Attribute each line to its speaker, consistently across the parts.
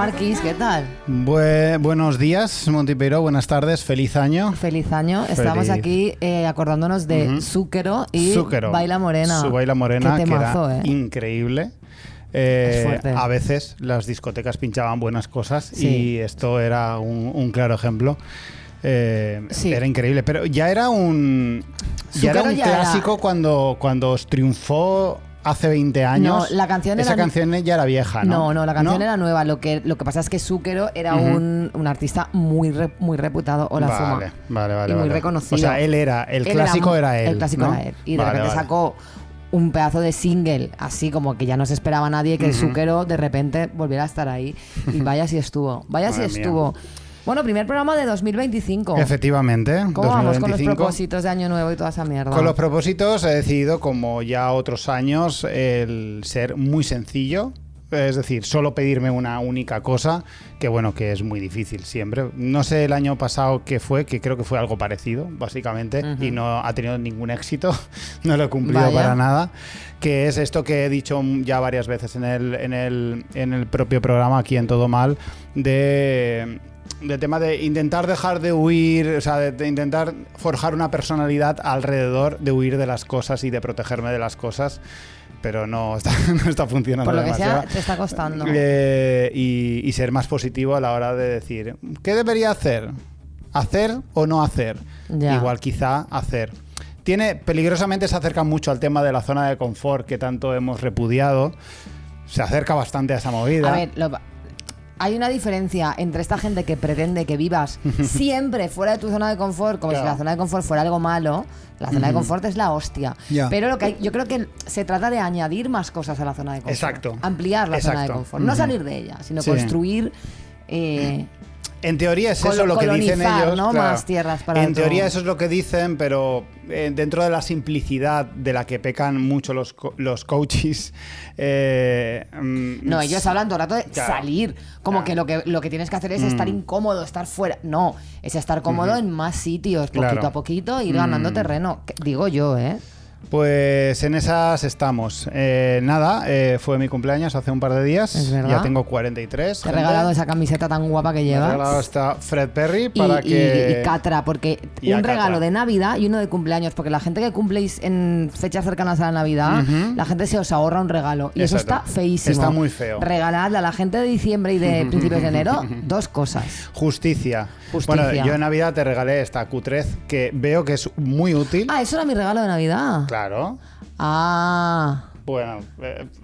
Speaker 1: Marquis, ¿qué tal?
Speaker 2: Buenos días, Montipeiro, buenas tardes, feliz año.
Speaker 1: Feliz año. Estamos aquí acordándonos de Zúquero y Baila Morena.
Speaker 2: Su Baila Morena,
Speaker 1: qué temazo,
Speaker 2: que era increíble.
Speaker 1: Es fuerte.
Speaker 2: A veces las discotecas pinchaban buenas cosas
Speaker 1: Sí.
Speaker 2: y esto era un claro ejemplo.
Speaker 1: Sí.
Speaker 2: Era increíble, pero ya era un clásico cuando os triunfó hace 20 años.
Speaker 1: No, la canción
Speaker 2: esa canción ya era vieja, ¿no?
Speaker 1: No, la canción era nueva. Lo que pasa es que Zúquero era un artista muy reputado.
Speaker 2: Vale.
Speaker 1: Y muy reconocido.
Speaker 2: O sea, el clásico era él.
Speaker 1: El clásico era él. Y de repente sacó un pedazo de single, así como que ya no se esperaba nadie que Zúquero de repente volviera a estar ahí. Y vaya si estuvo. Bueno, primer programa de 2025.
Speaker 2: Efectivamente.
Speaker 1: ¿Cómo
Speaker 2: 2025.
Speaker 1: vamos con los propósitos de Año Nuevo y toda esa mierda?
Speaker 2: Con los propósitos he decidido, como ya otros años, el ser muy sencillo. Es decir, solo pedirme una única cosa, que es muy difícil siempre. No sé el año pasado qué fue, que creo que fue algo parecido, básicamente, y no ha tenido ningún éxito, no lo he cumplido para nada, que es esto que he dicho ya varias veces en el propio programa, aquí en Todo Mal, del tema de intentar dejar de huir, o sea, de intentar forjar una personalidad alrededor de huir de las cosas y de protegerme de las cosas, pero no está funcionando.
Speaker 1: Por lo
Speaker 2: demasiado.
Speaker 1: que sea, te está costando.
Speaker 2: Y ser más positivo a la hora de decir, ¿qué debería hacer? ¿Hacer o no hacer?
Speaker 1: Ya.
Speaker 2: Igual quizá hacer. Peligrosamente se acerca mucho al tema de la zona de confort que tanto hemos repudiado. Se acerca bastante a esa movida.
Speaker 1: A ver, hay una diferencia entre esta gente que pretende que vivas siempre fuera de tu zona de confort, como si la zona de confort fuera algo malo. La zona de confort es la hostia. Pero yo creo que se trata de añadir más cosas a la zona de confort.
Speaker 2: Exacto.
Speaker 1: Ampliar la zona de confort. No salir de ella, sino construir...
Speaker 2: en teoría es eso lo que dicen ellos.
Speaker 1: ¿no?
Speaker 2: Claro.
Speaker 1: Más tierras para
Speaker 2: En teoría eso es lo que dicen, pero dentro de la simplicidad de la que pecan mucho los coaches.
Speaker 1: No, ellos hablan todo el rato de salir. Como que lo que tienes que hacer es estar incómodo, estar fuera. No, es estar cómodo en más sitios, poquito a poquito, ir ganando terreno. Digo yo, ¿eh?
Speaker 2: Pues en esas estamos. Fue mi cumpleaños hace un par de días.
Speaker 1: Es verdad.
Speaker 2: Ya tengo 43.
Speaker 1: Te he regalado esa camiseta tan guapa que llevas.
Speaker 2: Me he regalado esta Fred Perry para
Speaker 1: y Catra, porque
Speaker 2: y
Speaker 1: un
Speaker 2: Catra.
Speaker 1: regalo de Navidad y uno de cumpleaños, porque la gente que cumpléis en fechas cercanas a la Navidad, la gente se os ahorra un regalo. Y eso está feísimo.
Speaker 2: Está muy feo.
Speaker 1: Regaladle a la gente de diciembre y de principios de enero dos cosas.
Speaker 2: Justicia. Bueno, yo en Navidad te regalé esta Q3 que veo que es muy útil.
Speaker 1: Ah, eso era mi regalo de Navidad.
Speaker 2: Claro.
Speaker 1: Ah.
Speaker 2: Bueno,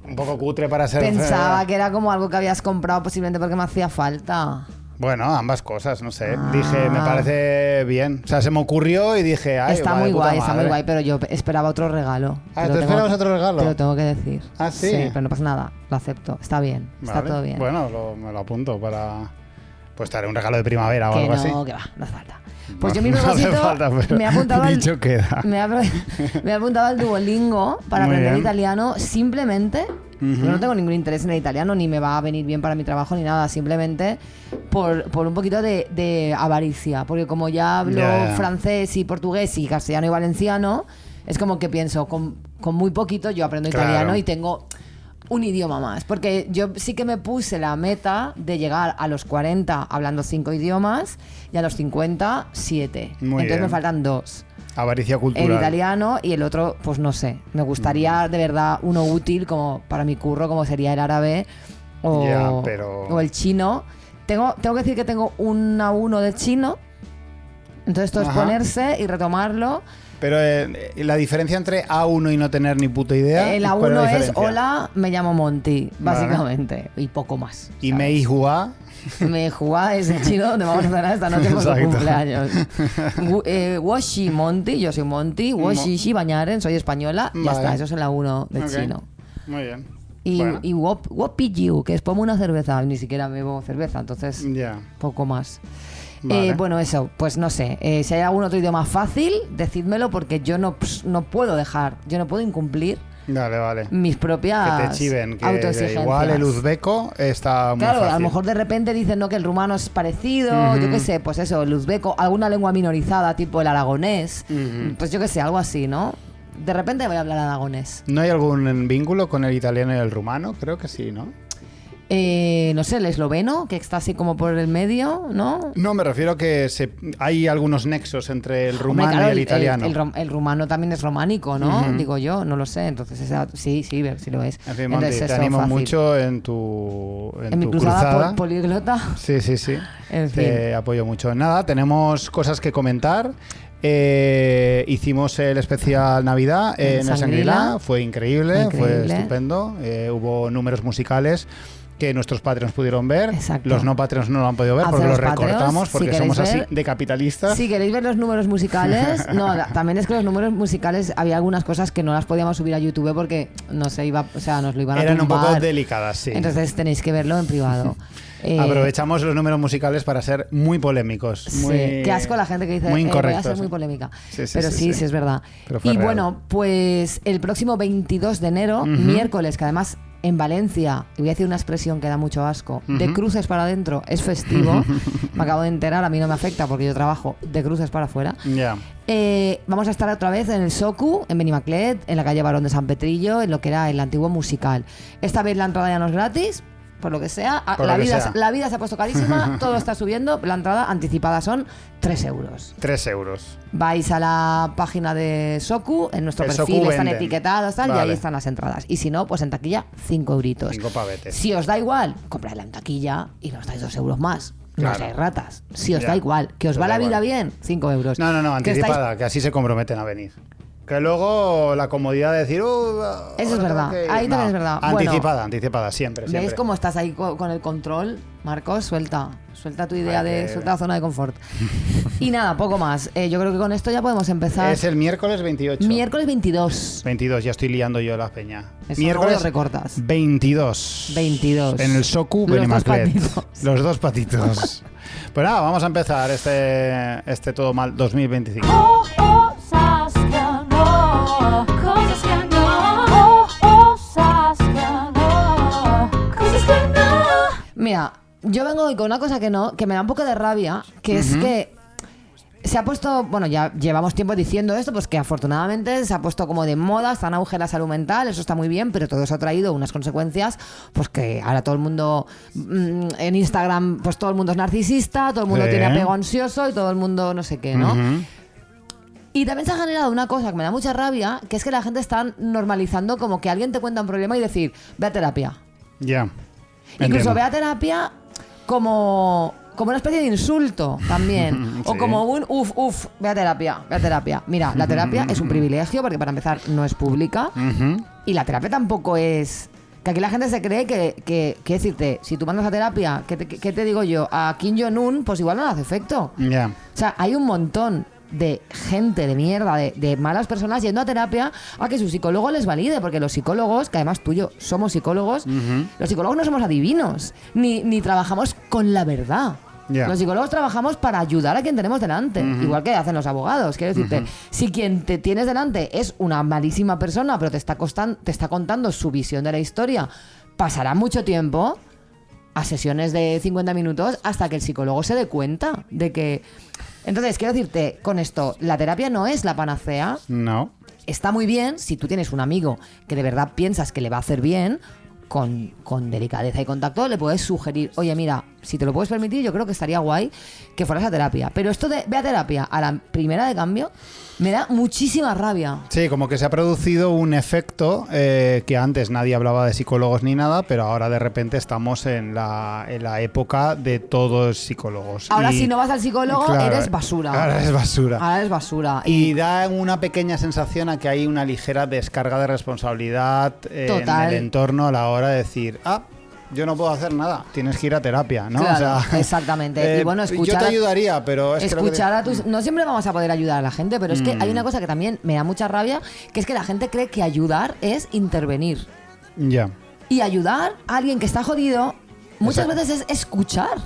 Speaker 2: un poco cutre para ser...
Speaker 1: Pensaba que era como algo que habías comprado posiblemente porque me hacía falta.
Speaker 2: Bueno, ambas cosas, no sé. Dije, me parece bien. O sea, se me ocurrió y dije, ay,
Speaker 1: está muy guay, pero yo esperaba otro regalo.
Speaker 2: Ah, ¿tú esperabas otro regalo?
Speaker 1: Te lo tengo que decir.
Speaker 2: Ah, ¿sí?
Speaker 1: Sí, pero no pasa nada, lo acepto. Está bien, está todo bien.
Speaker 2: Bueno, me lo apunto para... Pues te haré un regalo de primavera o algo así.
Speaker 1: Que va, no hace falta. Pues yo mi propósito me he apuntado me he apuntado al Duolingo para aprender italiano simplemente. Yo no tengo ningún interés en el italiano, ni me va a venir bien para mi trabajo ni nada, simplemente por un poquito de avaricia, porque como ya hablo francés y portugués y castellano y valenciano, es como que pienso, con muy poquito yo aprendo italiano y tengo un idioma más, porque yo sí que me puse la meta de llegar a los 40 hablando 5 idiomas y a los 50 7. Entonces me faltan 2.
Speaker 2: Avaricia cultural.
Speaker 1: El italiano y el otro, pues no sé. Me gustaría de verdad uno útil como para mi curro, como sería el árabe o el chino. Tengo que decir que tengo un A1 de chino. Entonces esto es ponerse y retomarlo.
Speaker 2: Pero la diferencia entre A1 y no tener ni puta idea.
Speaker 1: El A1 es hola, me llamo Monty, básicamente. Y poco más.
Speaker 2: Y Mei Hua.
Speaker 1: Mei Hua es el chino donde vamos a cenar esta noche por su cumpleaños. Woshi Monty, yo soy Monty. Woshi Bañaren, soy española. Ya está, eso es el A1 del chino.
Speaker 2: Muy bien.
Speaker 1: Y Wopijiu, que es ponme una cerveza. Ni siquiera bebo cerveza, entonces poco más. Vale. Bueno, eso, pues no sé. Si hay algún otro idioma fácil, decídmelo porque yo no puedo incumplir mis propias
Speaker 2: que te chiven, que
Speaker 1: autoexigencias.
Speaker 2: Igual el uzbeco está muy fácil.
Speaker 1: A lo mejor de repente dicen que el rumano es parecido, yo qué sé, pues eso, el uzbeco, alguna lengua minorizada tipo el aragonés, pues yo qué sé, algo así, ¿no? De repente voy a hablar aragonés.
Speaker 2: ¿No hay algún vínculo con el italiano y el rumano? Creo que sí, ¿no?
Speaker 1: No sé, el esloveno, que está así como por el medio, ¿no?
Speaker 2: No, me refiero a que hay algunos nexos entre el rumano
Speaker 1: claro,
Speaker 2: y el italiano.
Speaker 1: El rumano también es románico, ¿no? Digo yo, no lo sé. Entonces, sí lo es.
Speaker 2: En fin, Monty, te animo mucho en tu
Speaker 1: mi cruzada. Políglota.
Speaker 2: Sí.
Speaker 1: En fin.
Speaker 2: Te apoyo mucho. Nada, tenemos cosas que comentar. Hicimos el especial Navidad en el Shangri-La. Fue increíble, fue estupendo. Hubo números musicales que nuestros Patreons pudieron ver.
Speaker 1: Exacto.
Speaker 2: Los no Patreons no lo han podido ver porque los recortamos, porque somos así de capitalistas.
Speaker 1: Si queréis ver los números musicales, también es que los números musicales había algunas cosas que no las podíamos subir a YouTube porque nos lo iban a
Speaker 2: Eran
Speaker 1: tumbar.
Speaker 2: Un poco delicadas, sí.
Speaker 1: Entonces tenéis que verlo en privado.
Speaker 2: Aprovechamos los números musicales para ser muy polémicos.
Speaker 1: Qué asco la gente que dice
Speaker 2: muy
Speaker 1: voy a ser muy polémica. Pero sí, es verdad. Y
Speaker 2: real.
Speaker 1: Bueno, pues el próximo 22 de enero, miércoles, que además en Valencia, y voy a decir una expresión que da mucho asco, de cruces para adentro, es festivo. Me acabo de enterar, a mí no me afecta porque yo trabajo de cruces para afuera. Vamos a estar otra vez en el Socu, en Benimaclet, en la calle Barón de San Petrillo, en lo que era el antiguo musical. Esta vez la entrada ya no es gratis, por lo que sea. La vida se ha puesto carísima, todo está subiendo. La entrada anticipada son 3 euros.
Speaker 2: 3 euros.
Speaker 1: Vais a la página de Socu, en nuestro perfil están etiquetados y ahí están las entradas. Y si no, pues en taquilla 5 euritos.
Speaker 2: 5 pavetes.
Speaker 1: Si os da igual, compradla en taquilla y nos dais 2 euros más. No seáis ratas. Si os da igual, que os va la vida bien, 5 euros.
Speaker 2: No, anticipada, que así se comprometen a venir. Que luego la comodidad de decir...
Speaker 1: eso es verdad, ahí también es verdad.
Speaker 2: Anticipada, siempre.
Speaker 1: ¿Veis cómo estás ahí con el control? Marcos, suelta tu idea suelta la zona de confort. Y nada, poco más. Yo creo que con esto ya podemos empezar.
Speaker 2: Es el miércoles 28.
Speaker 1: Miércoles 22.
Speaker 2: 22, ya estoy liando yo la peña.
Speaker 1: Eso
Speaker 2: miércoles
Speaker 1: lo recortas.
Speaker 2: 22. En el Socu Benimaclet. Los 2 patitos. Pues nada, vamos a empezar este todo mal 2025.
Speaker 1: Mira, yo vengo hoy con una cosa que me da un poco de rabia, que es que se ha puesto, bueno, ya llevamos tiempo diciendo esto, pues que afortunadamente se ha puesto como de moda, está en auge la salud mental, eso está muy bien, pero todo eso ha traído unas consecuencias, pues que ahora todo el mundo en Instagram, pues todo el mundo es narcisista, todo el mundo tiene apego ansioso y todo el mundo no sé qué, ¿no? Y también se ha generado una cosa que me da mucha rabia, que es que la gente está normalizando como que alguien te cuenta un problema y decir, ve a terapia.
Speaker 2: Ya.
Speaker 1: Incluso ve a terapia como una especie de insulto también. O como un ve a terapia. Mira, la terapia es un privilegio porque para empezar no es pública y la terapia tampoco es... Que aquí la gente se cree que decirte, si tú mandas a terapia, ¿qué te digo yo? A Kim Jong-un, pues igual no le hace efecto.
Speaker 2: Yeah.
Speaker 1: O sea, hay un montón de gente de mierda, de malas personas yendo a terapia a que su psicólogo les valide, porque los psicólogos, que además tú y yo somos psicólogos, los psicólogos no somos adivinos, ni trabajamos con la verdad. Los psicólogos trabajamos para ayudar a quien tenemos delante, igual que hacen los abogados. Quiero decirte, si quien te tienes delante es una malísima persona, pero te está contando su visión de la historia, pasará mucho tiempo a sesiones de 50 minutos hasta que el psicólogo se dé cuenta de que... Entonces, quiero decirte con esto, la terapia no es la panacea.
Speaker 2: No.
Speaker 1: Está muy bien si tú tienes un amigo que de verdad piensas que le va a hacer bien, con delicadeza y contacto, le puedes sugerir, oye, mira, si te lo puedes permitir, yo creo que estaría guay que fueras a terapia. Pero esto de ve a terapia a la primera de cambio me da muchísima rabia.
Speaker 2: Sí, como que se ha producido un efecto que antes nadie hablaba de psicólogos ni nada, pero ahora de repente estamos en la época de todos psicólogos.
Speaker 1: Ahora si no vas al psicólogo, claro, eres basura.
Speaker 2: Ahora eres basura.
Speaker 1: Ahora eres basura.
Speaker 2: Y da una pequeña sensación a que hay una ligera descarga de responsabilidad en el entorno a la hora de decir, yo no puedo hacer nada, tienes que ir a terapia, ¿no?
Speaker 1: Claro, o sea, exactamente. Y bueno,
Speaker 2: yo te ayudaría, pero
Speaker 1: no siempre vamos a poder ayudar a la gente, pero es que hay una cosa que también me da mucha rabia, que es que la gente cree que ayudar es intervenir.
Speaker 2: Ya.
Speaker 1: Y ayudar a alguien que está jodido muchas veces es escuchar.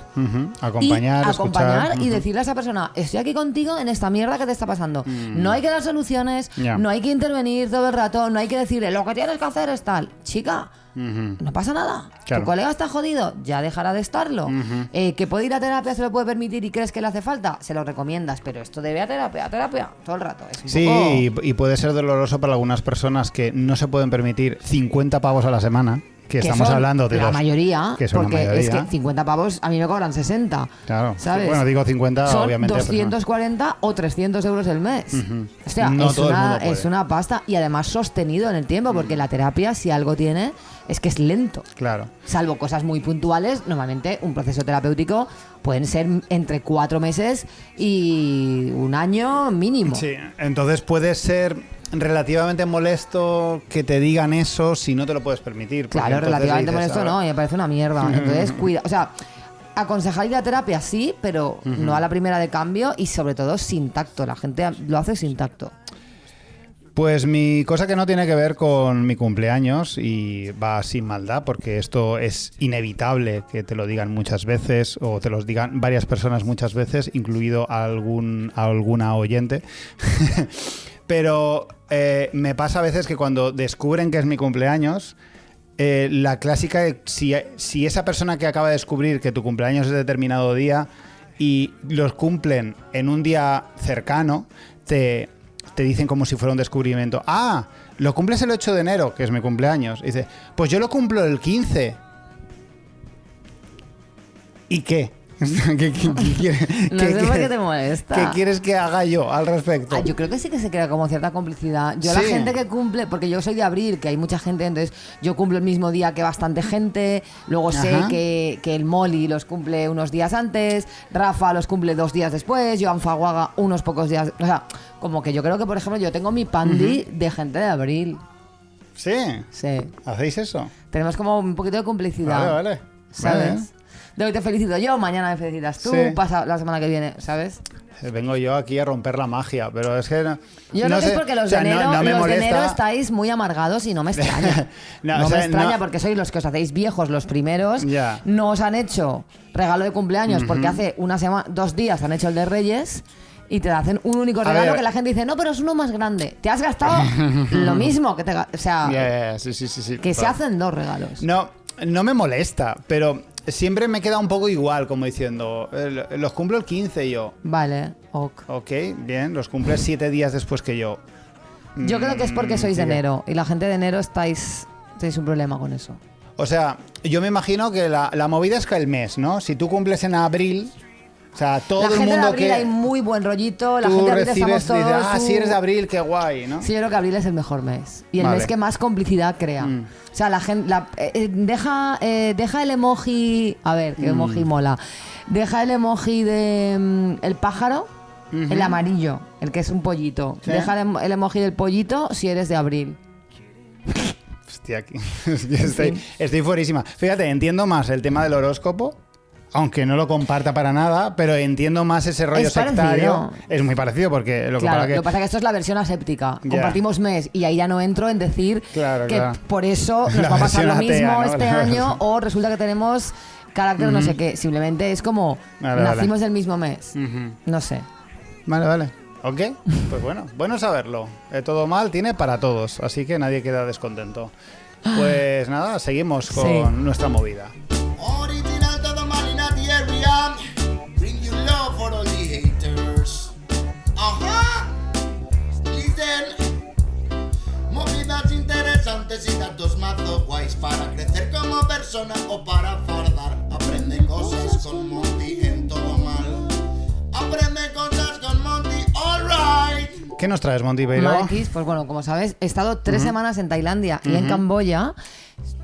Speaker 1: Acompañar y decirle a esa persona, estoy aquí contigo en esta mierda que te está pasando. No hay que dar soluciones, no hay que intervenir todo el rato, no hay que decirle, lo que tienes que hacer es tal. Chica, no pasa nada.
Speaker 2: Claro.
Speaker 1: Tu colega está jodido, ya dejará de estarlo. Que puede ir a terapia, se lo puede permitir y crees que le hace falta, se lo recomiendas, pero esto debe a terapia, todo el rato. Es un poco...
Speaker 2: y puede ser doloroso para algunas personas que no se pueden permitir 50 pavos a la semana, Que estamos hablando de
Speaker 1: la mayoría,
Speaker 2: que son
Speaker 1: porque
Speaker 2: la mayoría.
Speaker 1: es que 50 pavos a mí me cobran 60.
Speaker 2: Claro.
Speaker 1: ¿Sabes?
Speaker 2: Bueno, digo 50,
Speaker 1: son
Speaker 2: obviamente.
Speaker 1: 240 o 300 euros el mes. O sea,
Speaker 2: No todo el mundo puede.
Speaker 1: es una pasta y además sostenido en el tiempo, porque la terapia, si algo tiene, es que es lento.
Speaker 2: Claro.
Speaker 1: Salvo cosas muy puntuales, normalmente un proceso terapéutico pueden ser entre 4 meses y un año mínimo.
Speaker 2: Sí, entonces puede ser relativamente molesto que te digan eso si no te lo puedes permitir.
Speaker 1: Claro, relativamente molesto no, y me parece una mierda. Entonces, cuida, o sea, aconsejar ir a terapia sí, pero no a la primera de cambio y sobre todo sin tacto. La gente lo hace sin tacto.
Speaker 2: Pues mi cosa que no tiene que ver con mi cumpleaños y va sin maldad, porque esto es inevitable que te lo digan muchas veces o te los digan varias personas muchas veces, incluido alguna oyente. Pero me pasa a veces que cuando descubren que es mi cumpleaños, la clásica, si esa persona que acaba de descubrir que tu cumpleaños es determinado día y los cumplen en un día cercano, te dicen como si fuera un descubrimiento. Ah, lo cumples el 8 de enero, que es mi cumpleaños. Y dice, pues yo lo cumplo el 15. ¿Y qué? ¿Qué quieres?
Speaker 1: No sé por qué te molesta.
Speaker 2: ¿Qué quieres que haga yo al respecto?
Speaker 1: Yo creo que sí que se crea como cierta complicidad. Yo la gente que cumple, porque yo soy de abril, que hay mucha gente, entonces yo cumplo el mismo día que bastante gente, luego sé que el Molly los cumple unos días antes, Rafa los cumple 2 días después, Joan Faguaga unos pocos días, o sea, como que yo creo que, por ejemplo, yo tengo mi pandi de gente de abril.
Speaker 2: ¿Sí?
Speaker 1: Sí.
Speaker 2: ¿Hacéis eso?
Speaker 1: Tenemos como un poquito de complicidad.
Speaker 2: Vale.
Speaker 1: ¿Sabes?
Speaker 2: Vale.
Speaker 1: De hoy te felicito yo, mañana me felicitas tú, pasa la semana que viene, ¿sabes?
Speaker 2: Vengo yo aquí a romper la magia, pero es que...
Speaker 1: Yo creo que es porque los de enero estáis muy amargados y no me extraña. no me extraña porque sois los que os hacéis viejos los primeros. No os han hecho regalo de cumpleaños porque hace 2 días han hecho el de Reyes y te hacen un único regalo que la gente dice, no, pero es uno más grande. Te has gastado lo mismo que te... O sea,
Speaker 2: sí,
Speaker 1: que se hacen 2 regalos.
Speaker 2: No me molesta, pero... Siempre me queda un poco igual, como diciendo, los cumplo el 15 yo.
Speaker 1: Vale, ok.
Speaker 2: Ok, bien, los cumples 7 días después que yo.
Speaker 1: Yo creo que es porque sois de enero y la gente de enero tenéis un problema con eso.
Speaker 2: O sea, yo me imagino que la movida es que el mes, ¿no? Si tú cumples en abril... O sea, todo el mundo que... La gente de abril
Speaker 1: hay muy buen rollito, la gente de abril estamos todos...
Speaker 2: si eres de abril, qué guay, ¿no?
Speaker 1: Sí, yo creo que abril es el mejor mes. Y el mes que más complicidad crea. O sea, la gente... deja el emoji... A ver, qué emoji mola. Deja el emoji de... el pájaro, el amarillo, el que es un pollito. ¿Sí? Deja el emoji del pollito si eres de abril.
Speaker 2: Hostia, estoy fuerísima. Fíjate, entiendo más el tema del horóscopo, aunque no lo comparta para nada, pero entiendo más ese rollo sectario. Es muy parecido porque
Speaker 1: lo que pasa es que esto es la versión aséptica. Compartimos mes y ahí ya no entro en decir que por eso nos va a pasar lo mismo este año o resulta que tenemos carácter no sé qué. Simplemente es como nacimos del mismo mes. No sé.
Speaker 2: Vale. Ok, pues bueno saberlo. Todo mal tiene para todos, así que nadie queda descontento. Pues nada, seguimos con nuestra movida.
Speaker 3: Bring you love for all the haters. Listen. Movidas interesantes y datos mazo guays para crecer como persona o para fardar. Aprende cosas con Monty en todo mal. Aprende cosas con Monty, alright.
Speaker 2: ¿Qué nos traes, Monty Beiro?
Speaker 1: Pues bueno, como sabes, he estado 3 semanas en Tailandia y en Camboya.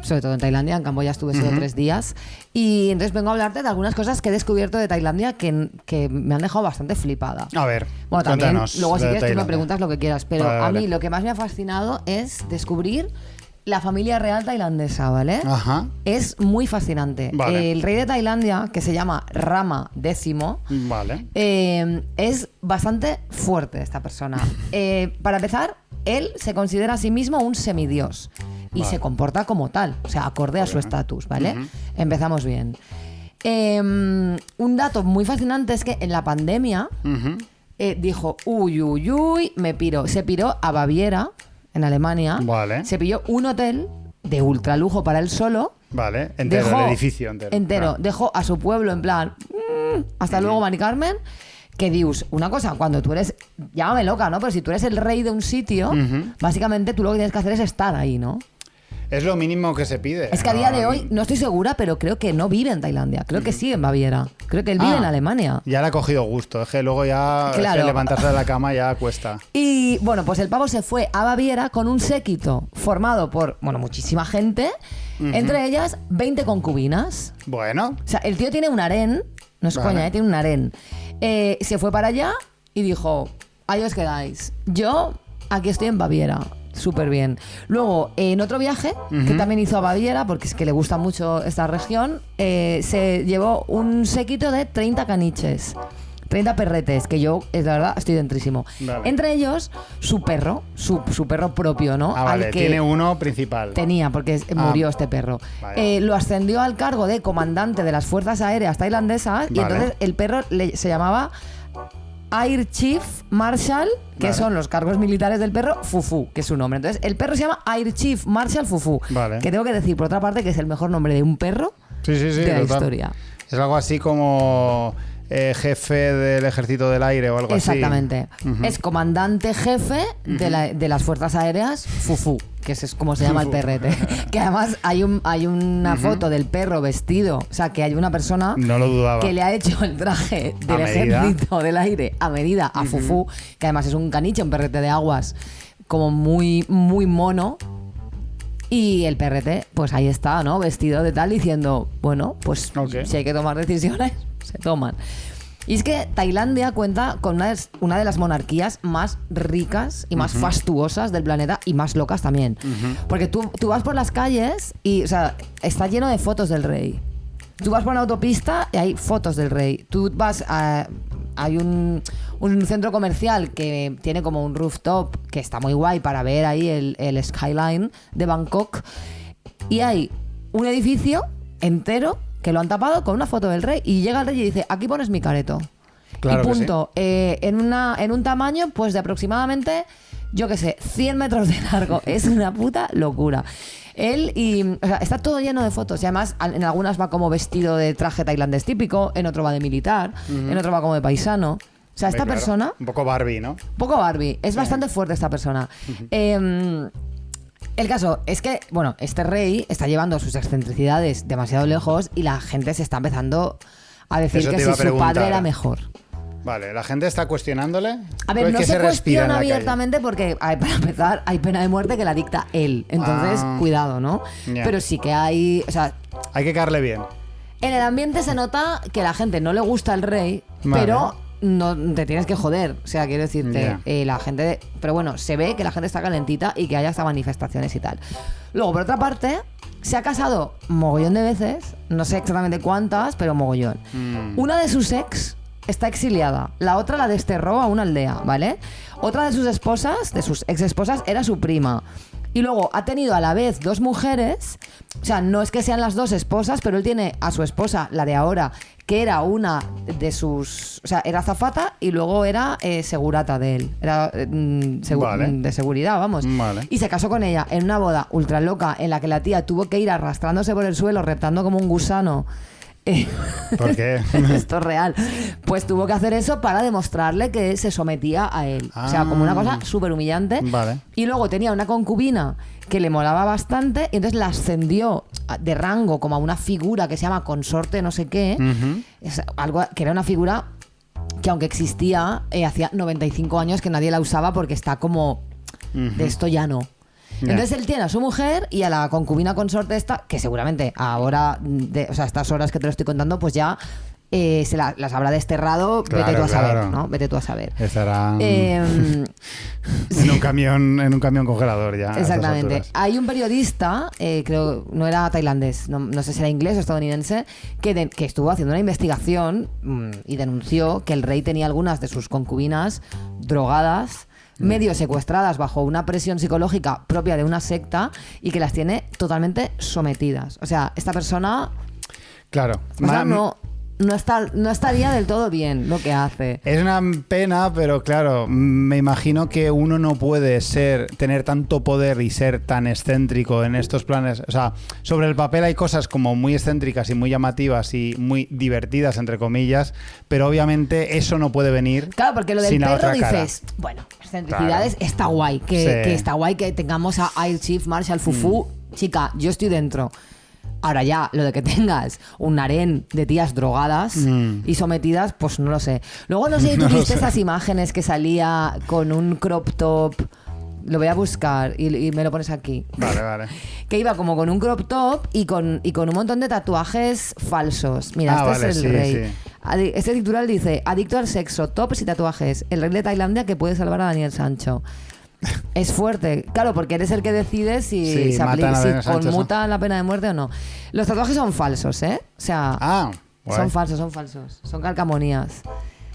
Speaker 1: Sobre todo en Tailandia, en Camboya estuve solo 3 días. Y entonces vengo a hablarte de algunas cosas que he descubierto de Tailandia que me han dejado bastante flipada.
Speaker 2: A ver,
Speaker 1: bueno, también,
Speaker 2: cuéntanos.
Speaker 1: luego si quieres tú me preguntas lo que quieras. Pero a mí lo que más me ha fascinado es descubrir la familia real tailandesa, ¿vale?
Speaker 2: Ajá.
Speaker 1: Es muy fascinante.
Speaker 2: Vale.
Speaker 1: El rey de Tailandia, que se llama Rama X,
Speaker 2: vale.
Speaker 1: Es bastante fuerte esta persona. Para empezar, él se considera a sí mismo un semidios. Y se comporta como tal, o sea, acorde a su estatus, ¿vale? Empezamos bien. Un dato muy fascinante es que en la pandemia dijo, uy, me piro. Se piró a Baviera, en Alemania.
Speaker 2: Vale.
Speaker 1: Se pilló un hotel de ultralujo para él solo.
Speaker 2: Vale, entero, el edificio entero.
Speaker 1: Dejó a su pueblo en plan, hasta luego, Mari Carmen. Que dius, una cosa, cuando tú eres, llámame loca, ¿no? Pero si tú eres el rey de un sitio, básicamente tú lo que tienes que hacer es estar ahí, ¿no?
Speaker 2: Es lo mínimo que se pide.
Speaker 1: Es que a día de hoy, no estoy segura, pero creo que no vive en Tailandia. Creo que sí en Baviera. Creo que él vive en Alemania.
Speaker 2: Ya le ha cogido gusto. Es que luego ya
Speaker 1: claro.
Speaker 2: Levantarse de la cama ya cuesta.
Speaker 1: Y bueno, pues el pavo se fue a Baviera con un séquito formado por, muchísima gente. Entre ellas, 20 concubinas.
Speaker 2: Bueno.
Speaker 1: O sea, el tío tiene un harén. No es coña, tiene un harén. Se fue para allá y dijo, ahí os quedáis. Yo aquí estoy en Baviera. Súper bien. Luego, en otro viaje, que también hizo a Baviera, porque es que le gusta mucho esta región, se llevó un séquito de 30 caniches. 30 perretes, que yo, la verdad, estoy dentrísimo. Vale. Entre ellos, su perro, su perro propio, ¿no?
Speaker 2: Vale,
Speaker 1: al que
Speaker 2: tiene uno principal.
Speaker 1: Tenía, porque murió este perro. Lo ascendió al cargo de comandante de las Fuerzas Aéreas Tailandesas y entonces el perro se llamaba Air Chief Marshal, que son los cargos militares del perro, Fufu, que es su nombre. Entonces, el perro se llama Air Chief Marshal Fufu, que tengo que decir, por otra parte, que es el mejor nombre de un perro de la historia.
Speaker 2: Es algo así como jefe del ejército del aire o algo
Speaker 1: Exactamente.
Speaker 2: así. Exactamente.
Speaker 1: Es comandante jefe de las Fuerzas Aéreas, Fufu, que es como se llama el perrete. Que además hay una foto del perro vestido, o sea, que hay una persona que le ha hecho el traje del ejército del aire a medida a Fufu, que además es un caniche, un perrete de aguas, como muy, muy mono. Y el perrete, pues ahí está, ¿no? Vestido de tal, diciendo, bueno, pues si hay que tomar decisiones, se toman. Y es que Tailandia cuenta con una de las monarquías más ricas y más fastuosas del planeta y más locas también. Porque tú vas por las calles y, o sea, está lleno de fotos del rey. Tú vas por una autopista y hay fotos del rey. Tú vas a... Hay un centro comercial que tiene como un rooftop que está muy guay para ver ahí el skyline de Bangkok. Y hay un edificio entero que lo han tapado con una foto del rey. Y llega el rey y dice, aquí pones mi careto.
Speaker 2: Claro,
Speaker 1: y punto.
Speaker 2: Sí.
Speaker 1: En un tamaño pues de aproximadamente, yo qué sé, 100 metros de largo. Es una puta locura. O sea, está todo lleno de fotos y además en algunas va como vestido de traje tailandés típico, en otro va de militar, en otro va como de paisano. O sea, esta persona...
Speaker 2: Un poco Barbie, ¿no?
Speaker 1: Un poco Barbie. Es bastante fuerte esta persona. El caso es que, bueno, este rey está llevando sus excentricidades demasiado lejos y la gente se está empezando a decir que si su padre era mejor.
Speaker 2: Vale, ¿la gente está cuestionándole?
Speaker 1: A ver, no se cuestiona abiertamente porque, para empezar, hay pena de muerte que la dicta él. Entonces, cuidado, ¿no? Yeah. Pero sí que hay... O sea,
Speaker 2: hay que caerle bien.
Speaker 1: En el ambiente se nota que a la gente no le gusta el rey, pero no te tienes que joder. O sea, quiero decirte, la gente... Pero bueno, se ve que la gente está calentita y que hay hasta manifestaciones y tal. Luego, por otra parte, se ha casado mogollón de veces. No sé exactamente cuántas, pero mogollón. Una de sus ex... está exiliada. La otra la desterró a una aldea, ¿vale? Otra de sus esposas, de sus ex esposas, era su prima. Y luego ha tenido a la vez dos mujeres. O sea, no es que sean las dos esposas, pero él tiene a su esposa, la de ahora, que era una de sus... O sea, era azafata y luego era segurata de él. Era de seguridad, vamos.
Speaker 2: Vale.
Speaker 1: Y se casó con ella en una boda ultra loca en la que la tía tuvo que ir arrastrándose por el suelo, reptando como un gusano.
Speaker 2: ¿Por qué?
Speaker 1: Esto es real. Pues tuvo que hacer eso para demostrarle que se sometía a él. O sea, como una cosa súper humillante.
Speaker 2: Vale.
Speaker 1: Y luego tenía una concubina que le molaba bastante y entonces la ascendió de rango como a una figura que se llama consorte no sé qué. Es algo que era una figura que aunque existía, hacía 95 años que nadie la usaba porque está como de esto ya no. Entonces él tiene a su mujer y a la concubina consorte esta, que seguramente ahora, o sea, estas horas que te lo estoy contando, pues ya las habrá desterrado, claro, vete tú a saber, ¿no? Vete tú a saber.
Speaker 2: Estarán en un camión congelador ya.
Speaker 1: Exactamente. Hay un periodista, creo, no era tailandés, no sé si era inglés o estadounidense, que estuvo haciendo una investigación y denunció que el rey tenía algunas de sus concubinas drogadas, medio secuestradas bajo una presión psicológica propia de una secta y que las tiene totalmente sometidas. O sea, esta persona...
Speaker 2: Claro.
Speaker 1: O sea, no... no estaría del todo bien lo que hace.
Speaker 2: Es una pena, pero claro, me imagino que uno no puede tener tanto poder y ser tan excéntrico en estos planes. O sea, sobre el papel hay cosas como muy excéntricas y muy llamativas y muy divertidas, entre comillas, pero obviamente eso no puede venir.
Speaker 1: Claro, porque lo del
Speaker 2: sin la
Speaker 1: perro
Speaker 2: otra cara.
Speaker 1: dices, bueno, excentricidades, está guay, que está guay que tengamos a Air Chief Marshal Fufu. Chica, yo estoy dentro. Ahora ya, lo de que tengas un harén de tías drogadas y sometidas, pues no lo sé. Luego no sé si tú viste esas imágenes que salía con un crop top. Lo voy a buscar y me lo pones aquí.
Speaker 2: Vale.
Speaker 1: Que iba como con un crop top y con un montón de tatuajes falsos. Mira, es el rey. Sí. Este titular dice: adicto al sexo, tops y tatuajes. El rey de Tailandia que puede salvar a Daniel Sancho. Es fuerte, claro, porque eres el que decide si conmuta la pena de muerte o no. Los tatuajes son falsos, ¿eh? O sea, son falsos. Son calcamonías.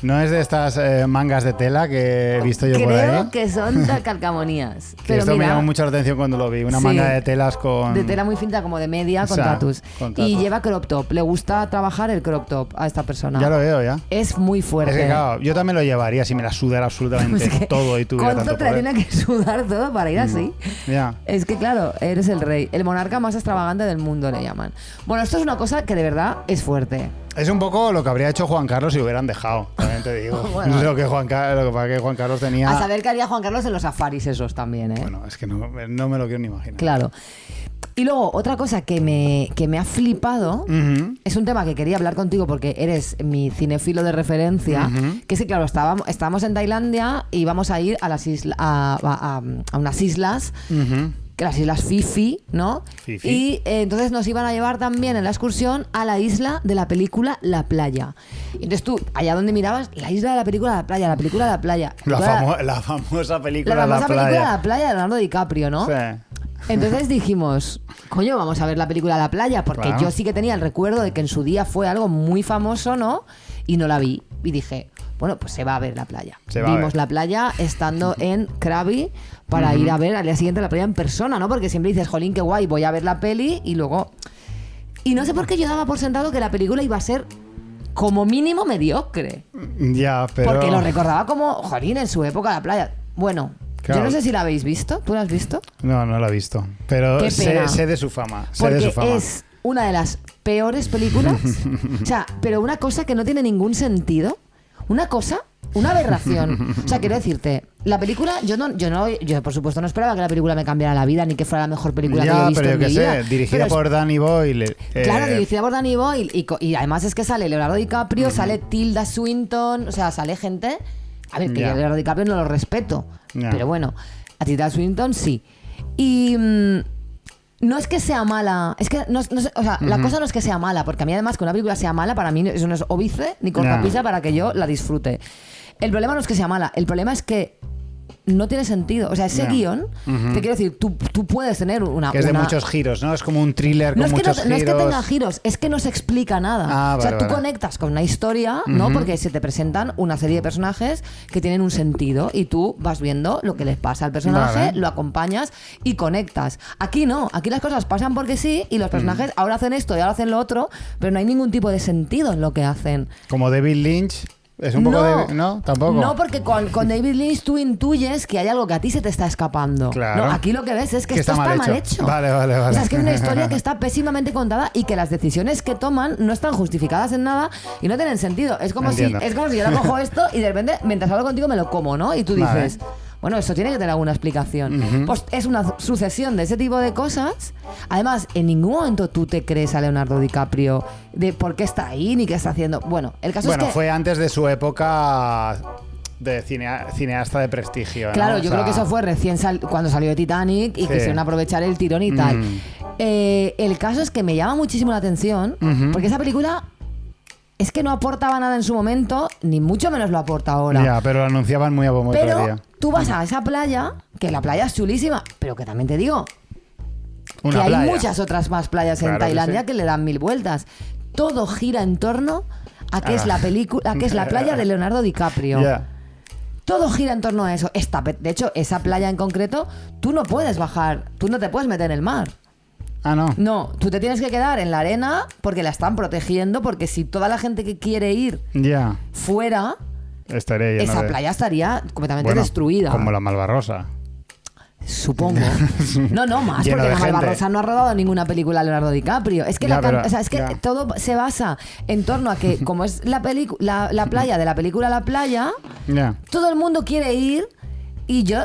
Speaker 2: No es de estas mangas de tela que he visto yo por ahí.
Speaker 1: Creo que son calcamonías.
Speaker 2: Pero esto me llamó mucho la atención cuando lo vi. Una manga de telas con...
Speaker 1: De tela muy finita, como de media, con tatus. Y lleva crop top. Le gusta trabajar el crop top a esta persona.
Speaker 2: Ya lo veo, ya.
Speaker 1: Es muy fuerte.
Speaker 2: Es que, claro, yo también lo llevaría si me la sudara absolutamente todo y tuviera tanto poder.
Speaker 1: ¿Cuánto te tiene que sudar todo para ir así?
Speaker 2: Ya.
Speaker 1: Es que, claro, eres el rey. El monarca más extravagante del mundo, le llaman. Bueno, esto es una cosa que de verdad es fuerte.
Speaker 2: Es un poco lo que habría hecho Juan Carlos si lo hubieran dejado, también te digo. Bueno, lo que Juan Carlos tenía...
Speaker 1: A saber qué haría Juan Carlos en los safaris esos también, ¿eh?
Speaker 2: Bueno, es que no me lo quiero ni imaginar.
Speaker 1: Claro. Y luego, otra cosa que me ha flipado, es un tema que quería hablar contigo porque eres mi cinéfilo de referencia, que sí, claro, estábamos en Tailandia y íbamos a ir a las a unas islas... que las islas Fifi, ¿no?
Speaker 2: Fifi.
Speaker 1: Y entonces nos iban a llevar también en la excursión a la isla de la película La Playa. Y entonces tú, allá donde mirabas, la isla de la película La Playa, la película La Playa.
Speaker 2: La famosa película La Playa.
Speaker 1: La famosa película La Playa de Leonardo DiCaprio, ¿no?
Speaker 2: Sí.
Speaker 1: Entonces dijimos, coño, vamos a ver la película La Playa, porque yo sí que tenía el recuerdo de que en su día fue algo muy famoso, ¿no? Y no la vi. Y dije, bueno, pues se va a ver La Playa. Vimos La Playa estando en Krabi para ir a ver al día siguiente La Playa en persona, ¿no? Porque siempre dices, jolín, qué guay, voy a ver la peli y luego... Y no sé por qué yo daba por sentado que la película iba a ser como mínimo mediocre.
Speaker 2: Ya, pero...
Speaker 1: Porque lo recordaba como, jolín, en su época La Playa. Bueno... Claro. Yo no sé si la habéis visto. ¿Tú la has visto?
Speaker 2: No la he visto. Pero sé de su fama.
Speaker 1: Porque es una de las peores películas. O sea, pero una cosa que no tiene ningún sentido. Una aberración. O sea, quiero decirte, la película, yo por supuesto no esperaba que la película me cambiara la vida ni que fuera la mejor película que he visto en mi vida.
Speaker 2: Dirigida por Danny Boyle.
Speaker 1: Claro, dirigida por Danny Boyle. Y además es que sale Leonardo DiCaprio, sale Tilda Swinton, o sea, sale gente... A ver, que yo a Leonardo DiCaprio no lo respeto. Pero bueno, a Tilda Swinton sí. Y no es que sea mala. Es que no sé, o sea, la cosa no es que sea mala, porque a mí además que una película sea mala, para mí eso no es óbice ni cortapisa para que yo la disfrute. El problema no es que sea mala, el problema es que no tiene sentido. O sea, ese guión, te quiero decir, tú puedes tener una...
Speaker 2: Que es de muchos giros, ¿no? Es como un thriller con muchos giros.
Speaker 1: No es que tenga giros, es que no se explica nada. O sea, tú conectas con una historia, ¿no? Porque se te presentan una serie de personajes que tienen un sentido y tú vas viendo lo que les pasa al personaje, lo acompañas y conectas. Aquí no, aquí las cosas pasan porque sí y los personajes ahora hacen esto y ahora hacen lo otro, pero no hay ningún tipo de sentido en lo que hacen.
Speaker 2: Como David Lynch... Es un poco de... ¿No? ¿Tampoco?
Speaker 1: No, porque con David Lynch tú intuyes que hay algo que a ti se te está escapando.
Speaker 2: Claro.
Speaker 1: No, aquí lo que ves es que esto está mal hecho.
Speaker 2: Vale.
Speaker 1: O sea, es que es una historia que está pésimamente contada y que las decisiones que toman no están justificadas en nada y no tienen sentido. Es como si yo le cojo esto y de repente, mientras hablo contigo, me lo como, ¿no? Y tú dices... Bueno, eso tiene que tener alguna explicación. Pues es una sucesión de ese tipo de cosas. Además, en ningún momento tú te crees a Leonardo DiCaprio de por qué está ahí ni qué está haciendo. Bueno, el caso es que...
Speaker 2: fue antes de su época de cineasta de prestigio, ¿no?
Speaker 1: Claro, yo creo que eso fue recién cuando salió Titanic y quisieron aprovechar el tirón y tal. El caso es que me llama muchísimo la atención porque esa película... Es que no aportaba nada en su momento, ni mucho menos lo aporta ahora.
Speaker 2: Ya, pero lo anunciaban muy a bombo y platillo.
Speaker 1: Pero tú vas a esa playa, que la playa es chulísima, pero que también te digo
Speaker 2: que
Speaker 1: hay muchas otras más playas en Tailandia que le dan 1000 vueltas. Todo gira en torno a que es la película, que es la playa de Leonardo DiCaprio. Todo gira en torno a eso. De hecho, esa playa en concreto, tú no puedes bajar, tú no te puedes meter en el mar.
Speaker 2: Ah, no.
Speaker 1: No, tú te tienes que quedar en la arena porque la están protegiendo, porque si toda la gente que quiere ir fuera, esa playa estaría completamente destruida.
Speaker 2: Como la Malvarrosa.
Speaker 1: Supongo. No más, porque la Malvarrosa no ha rodado ninguna película de Leonardo DiCaprio. Es que, todo se basa en torno a que, como es la playa de la película La Playa, todo el mundo quiere ir. Y yo,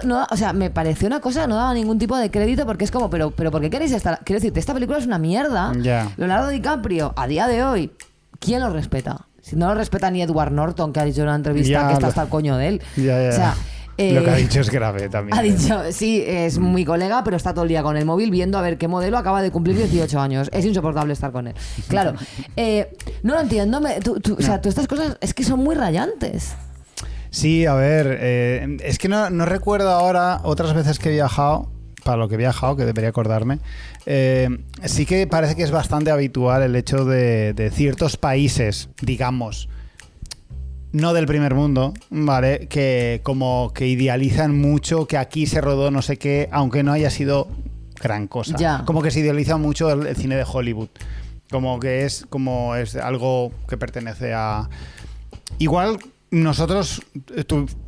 Speaker 1: me pareció una cosa, no daba ningún tipo de crédito porque es como, pero ¿por qué queréis estar? Quiero decirte, esta película es una mierda. Leonardo DiCaprio, a día de hoy, ¿quién lo respeta? Si no lo respeta ni Edward Norton, que ha dicho en una entrevista que está hasta el coño de él. O sea,
Speaker 2: lo que ha dicho es grave también.
Speaker 1: Ha dicho, sí, es muy colega, pero está todo el día con el móvil viendo a ver qué modelo acaba de cumplir 18 años. Es insoportable estar con él. Claro, no lo entiendo. O sea, todas estas cosas es que son muy rayantes.
Speaker 2: Sí, a ver, es que no recuerdo ahora otras veces que he viajado, para lo que he viajado, que debería acordarme. Sí que parece que es bastante habitual el hecho de ciertos países, digamos, no del primer mundo, ¿vale? Que como que idealizan mucho que aquí se rodó no sé qué, aunque no haya sido gran cosa. Como que se idealiza mucho el cine de Hollywood. Como que es algo que pertenece a... Igual... Nosotros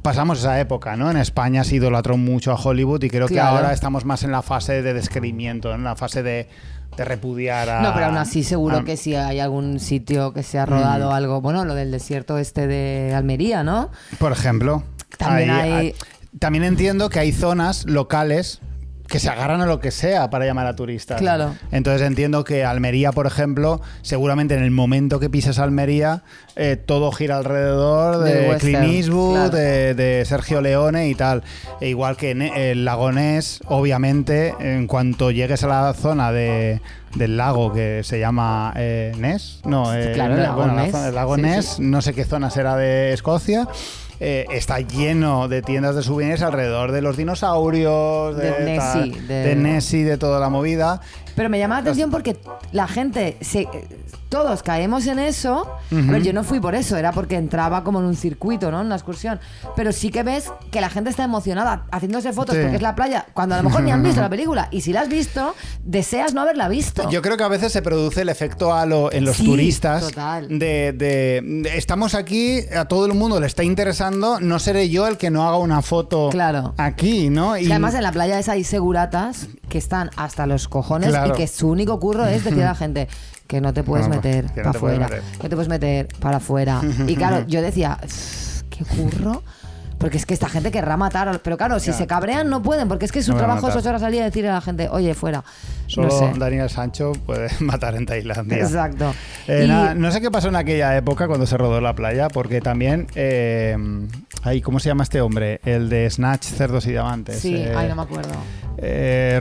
Speaker 2: pasamos esa época, ¿no? En España se idolatró mucho a Hollywood y creo que ahora estamos más en la fase de descreimiento, en la fase de repudiar a...
Speaker 1: No, pero aún así seguro que si hay algún sitio que se ha rodado algo... Bueno, lo del desierto de Almería, ¿no?
Speaker 2: Por ejemplo.
Speaker 1: También
Speaker 2: también entiendo que hay zonas locales que se agarran a lo que sea para llamar a turistas.
Speaker 1: Claro.
Speaker 2: Entonces entiendo que Almería, por ejemplo, seguramente en el momento que pises Almería, todo gira alrededor de Clint Eastwood, de Sergio Leone y tal. E igual que el lago Ness, obviamente, en cuanto llegues a la zona del lago que se llama Ness, el lago Ness, no sé qué zona será de Escocia. Está lleno de tiendas de souvenirs alrededor de los dinosaurios, de Nessie, de toda la movida.
Speaker 1: Pero me llama la atención porque la gente, todos caemos en eso. A ver, yo no fui por eso, era porque entraba como en un circuito, ¿no? En una excursión. Pero sí que ves que la gente está emocionada haciéndose fotos porque es la playa, cuando a lo mejor ni han visto la película. Y si la has visto, deseas no haberla visto.
Speaker 2: Yo creo que a veces se produce el efecto halo en los turistas.
Speaker 1: Total.
Speaker 2: Estamos aquí, a todo el mundo le está interesando, no seré yo el que no haga una foto aquí, ¿no?
Speaker 1: Y además en la playa hay seguratas que están hasta los cojones y que su único curro es decir a la gente que no te puedes meter para afuera, que te puedes meter para afuera. Y claro, yo decía, qué curro. Porque es que esta gente querrá matar. Pero claro, si se cabrean no pueden, porque es que su trabajo es 8 horas al día decirle a la gente, oye, fuera.
Speaker 2: Solo Daniel Sancho puede matar en Tailandia.
Speaker 1: Exacto.
Speaker 2: No sé qué pasó en aquella época cuando se rodó la playa, porque también... ¿cómo se llama este hombre? El de Snatch, Cerdos y Diamantes.
Speaker 1: Sí, no me acuerdo.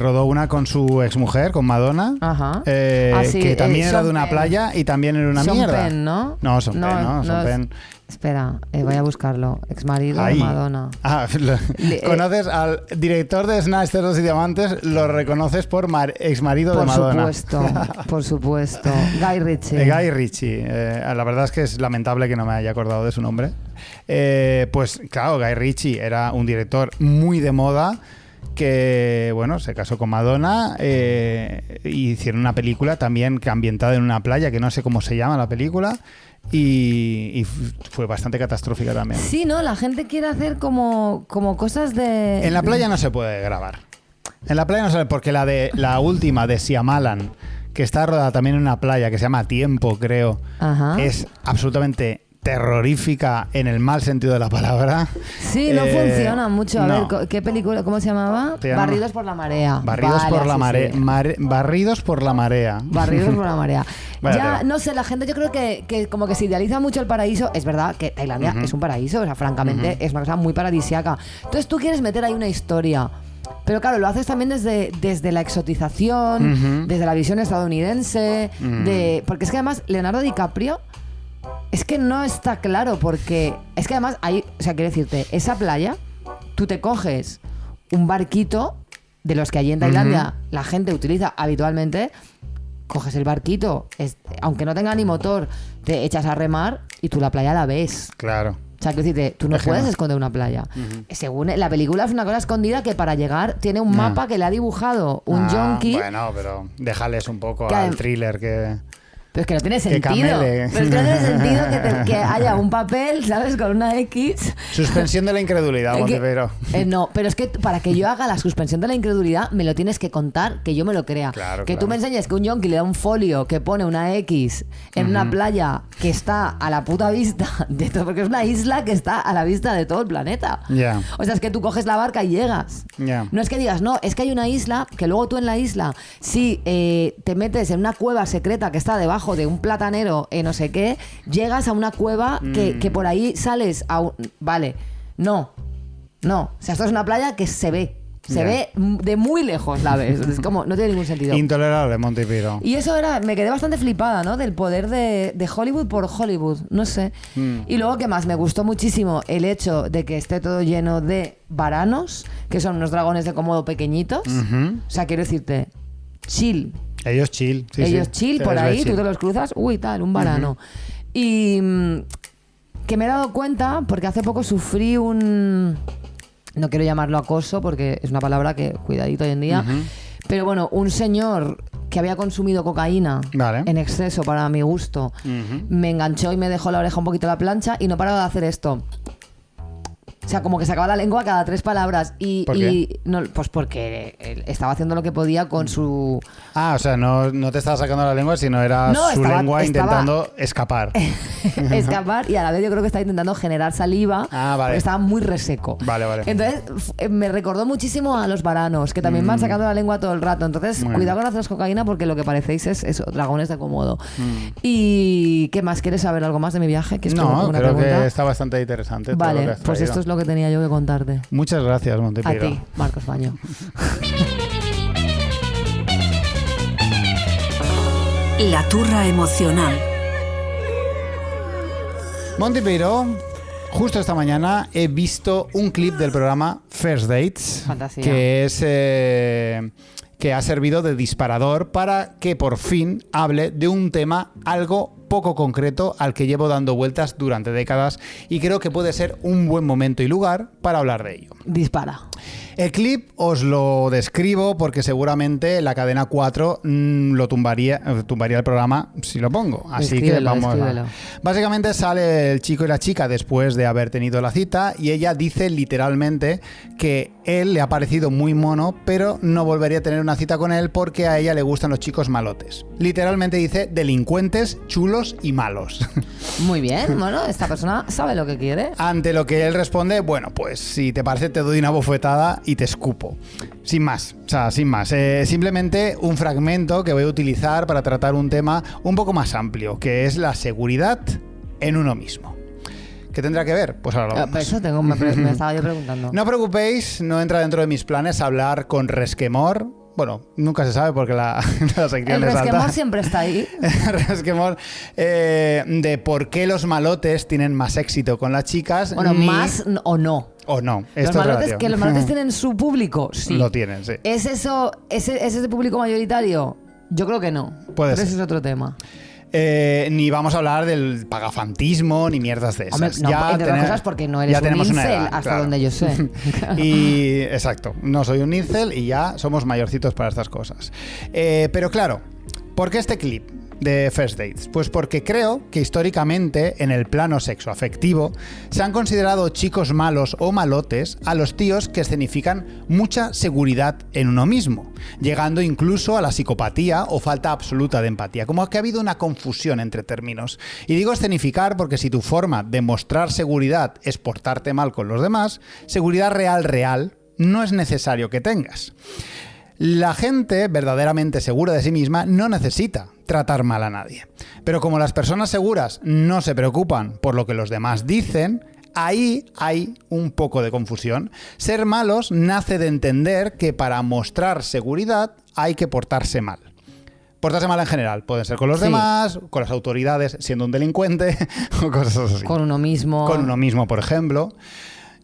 Speaker 2: Rodó una con su exmujer, con Madonna, que también era de una playa y también era una mierda.
Speaker 1: Sean Penn, ¿no?
Speaker 2: No, Sean Penn, no. Sean Penn.
Speaker 1: Espera, voy a buscarlo. Exmarido de Madonna.
Speaker 2: ¿Conoces al director de Snatch, Cerdos y Diamantes? Lo reconoces por exmarido de Madonna.
Speaker 1: Por supuesto. Guy Ritchie.
Speaker 2: Guy Ritchie. La verdad es que es lamentable que no me haya acordado de su nombre. Pues claro, Guy Ritchie era un director muy de moda que, bueno, se casó con Madonna y hicieron una película también ambientada en una playa, que no sé cómo se llama la película. Y fue bastante catastrófica también.
Speaker 1: Sí, ¿no? La gente quiere hacer como cosas de...
Speaker 2: En la playa no se puede grabar. En la playa no se puede, porque la última de Shyamalan, que está rodada también en una playa que se llama Tiempo, creo, es absolutamente terrorífica en el mal sentido de la palabra.
Speaker 1: Sí, no funciona mucho. A ver, ¿qué película? ¿Cómo se llamaba? Barridos por la marea.
Speaker 2: Barridos por la marea. Barridos por la marea.
Speaker 1: Barridos por la marea. Ya, no sé, la gente yo creo que como que se idealiza mucho el paraíso. Es verdad que Tailandia es un paraíso, o sea, francamente es una cosa muy paradisíaca. Entonces tú quieres meter ahí una historia. Pero claro, lo haces también desde la exotización, desde la visión estadounidense, porque es que además Leonardo DiCaprio es que no está claro, porque es que además hay, o sea, quiero decirte, esa playa, tú te coges un barquito de los que allí en Tailandia la gente utiliza habitualmente, coges el barquito, aunque no tenga ni motor, te echas a remar y tú la playa la ves.
Speaker 2: Claro.
Speaker 1: O sea, que decirte, tú no puedes esconder una playa. Según la película es una cosa escondida que para llegar tiene un mapa que le ha dibujado un yonki.
Speaker 2: Bueno, pero déjales un poco al thriller que...
Speaker 1: Pero es que no tiene sentido. Pero es que no tiene sentido que haya un papel, ¿sabes? Con una X.
Speaker 2: Suspensión de la incredulidad, Montipiro.
Speaker 1: No, pero es que para que yo haga la suspensión de la incredulidad me lo tienes que contar, que yo me lo crea.
Speaker 2: Claro,
Speaker 1: que tú me enseñes que un yonki le da un folio que pone una X en una playa que está a la puta vista de todo, porque es una isla que está a la vista de todo el planeta.
Speaker 2: Yeah.
Speaker 1: O sea, es que tú coges la barca y llegas.
Speaker 2: Yeah.
Speaker 1: No es que digas, no, es que hay una isla que luego tú en la isla, si te metes en una cueva secreta que está debajo de un platanero, no sé qué, llegas a una cueva que por ahí sales a un... Vale, no. O sea, esto es una playa que se ve. Se ve de muy lejos, la ves. Es como, no tiene ningún sentido.
Speaker 2: Intolerable, Montipiro.
Speaker 1: Y eso me quedé bastante flipada, ¿no? Del poder de Hollywood por Hollywood, no sé. Y luego, ¿qué más? Me gustó muchísimo el hecho de que esté todo lleno de varanos, que son unos dragones de Komodo pequeñitos. O sea, quiero decirte, chill.
Speaker 2: Ellos chill. Sí,
Speaker 1: ellos chill por ahí, tú te los cruzas, uy, tal, un varano. Y que me he dado cuenta, porque hace poco sufrí un... No quiero llamarlo acoso, porque es una palabra que, cuidadito hoy en día, pero bueno, un señor que había consumido cocaína en exceso para mi gusto, me enganchó y me dejó la oreja un poquito a la plancha y no paraba de hacer esto. O sea, como que sacaba la lengua cada 3 palabras.
Speaker 2: ¿Por qué?
Speaker 1: No, pues porque él estaba haciendo lo que podía con su...
Speaker 2: Ah, o sea, no te estaba sacando la lengua, sino era su lengua intentando escapar.
Speaker 1: Escapar, y a la vez yo creo que estaba intentando generar saliva.
Speaker 2: Ah, vale.
Speaker 1: Porque estaba muy reseco.
Speaker 2: Vale.
Speaker 1: Entonces, me recordó muchísimo a los varanos, que también van sacando la lengua todo el rato. Entonces, cuidado con haceros cocaína, porque lo que parecéis es eso, dragones de Komodo. ¿Y qué más? ¿Quieres saber algo más de mi viaje?
Speaker 2: No, creo que está bastante interesante.
Speaker 1: Vale,
Speaker 2: todo lo que
Speaker 1: pues esto es lo que tenía yo que contarte.
Speaker 2: Muchas gracias, Montipiro.
Speaker 1: A ti, Marcos Baño.
Speaker 4: La turra emocional.
Speaker 2: Montipiro, justo esta mañana he visto un clip del programa First Dates.
Speaker 1: Fantasía.
Speaker 2: Que es... que ha servido de disparador para que por fin hable de un tema algo poco concreto al que llevo dando vueltas durante décadas y creo que puede ser un buen momento y lugar para hablar de ello.
Speaker 1: Dispara.
Speaker 2: El clip os lo describo porque seguramente la cadena 4 lo tumbaría el programa si lo pongo. Así que vamos. Básicamente sale el chico y la chica después de haber tenido la cita y ella dice literalmente que él le ha parecido muy mono, pero no volvería a tener una cita con él porque a ella le gustan los chicos malotes. Literalmente dice delincuentes, chulos y malos.
Speaker 1: Muy bien, bueno, esta persona sabe lo que quiere.
Speaker 2: Ante lo que él responde, bueno, pues si te parece te doy una bofetada y te escupo. Sin más, o sea, sin más. Simplemente un fragmento que voy a utilizar para tratar un tema un poco más amplio, que es la seguridad en uno mismo. ¿Qué tendrá que ver? Pues ahora lo vamos.
Speaker 1: Eso me estaba yo preguntando.
Speaker 2: No os preocupéis, no entra dentro de mis planes hablar con resquemor. Bueno, nunca se sabe porque la sección es alta.
Speaker 1: El resquemor siempre está ahí.
Speaker 2: El resquemor de por qué los malotes tienen más éxito con las chicas.
Speaker 1: Bueno, más o no.
Speaker 2: O no.
Speaker 1: Los malotes tienen su público, sí.
Speaker 2: Lo tienen, sí.
Speaker 1: ¿Es eso? ¿Es ese público mayoritario? Yo creo que no.
Speaker 2: Puede ser.
Speaker 1: Ese es otro tema.
Speaker 2: Ni vamos a hablar del pagafantismo ni mierdas de esas.
Speaker 1: Hombre, no, entre otras cosas porque no eres un incel, hasta donde yo sé.
Speaker 2: Y exacto, no soy un incel y ya somos mayorcitos para estas cosas. Pero claro, ¿por qué este clip de First Dates? Pues porque creo que históricamente en el plano sexoafectivo se han considerado chicos malos o malotes a los tíos que escenifican mucha seguridad en uno mismo, llegando incluso a la psicopatía o falta absoluta de empatía, como que ha habido una confusión entre términos. Y digo escenificar porque si tu forma de mostrar seguridad es portarte mal con los demás, seguridad real no es necesario que tengas. La gente verdaderamente segura de sí misma no necesita tratar mal a nadie. Pero como las personas seguras no se preocupan por lo que los demás dicen, ahí hay un poco de confusión. Ser malos nace de entender que para mostrar seguridad hay que portarse mal. Portarse mal en general. Pueden ser con los demás, con las autoridades siendo un delincuente o cosas así.
Speaker 1: Con uno mismo.
Speaker 2: Con uno mismo, por ejemplo.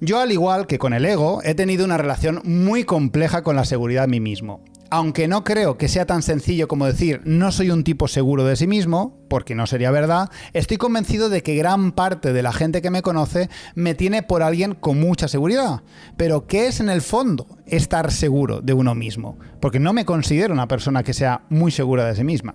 Speaker 2: Yo, al igual que con el ego, he tenido una relación muy compleja con la seguridad en mí mismo. Aunque no creo que sea tan sencillo como decir no soy un tipo seguro de sí mismo, porque no sería verdad, estoy convencido de que gran parte de la gente que me conoce me tiene por alguien con mucha seguridad. Pero ¿qué es en el fondo estar seguro de uno mismo? Porque no me considero una persona que sea muy segura de sí misma.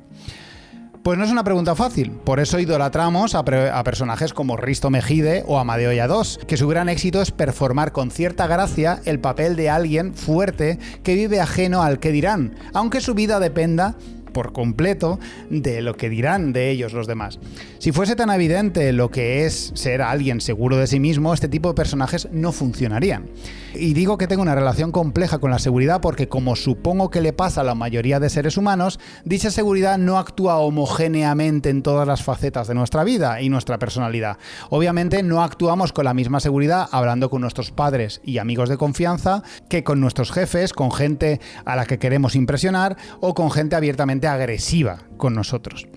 Speaker 2: Pues no es una pregunta fácil, por eso idolatramos a personajes como Risto Mejide o Amadeo Lladós, que su gran éxito es performar con cierta gracia el papel de alguien fuerte que vive ajeno al que dirán, aunque su vida dependa por completo de lo que dirán de ellos los demás. Si fuese tan evidente lo que es ser alguien seguro de sí mismo, este tipo de personajes no funcionarían. Y digo que tengo una relación compleja con la seguridad porque, como supongo que le pasa a la mayoría de seres humanos, dicha seguridad no actúa homogéneamente en todas las facetas de nuestra vida y nuestra personalidad. Obviamente no actuamos con la misma seguridad hablando con nuestros padres y amigos de confianza que con nuestros jefes, con gente a la que queremos impresionar o con gente abiertamente agresiva con nosotros.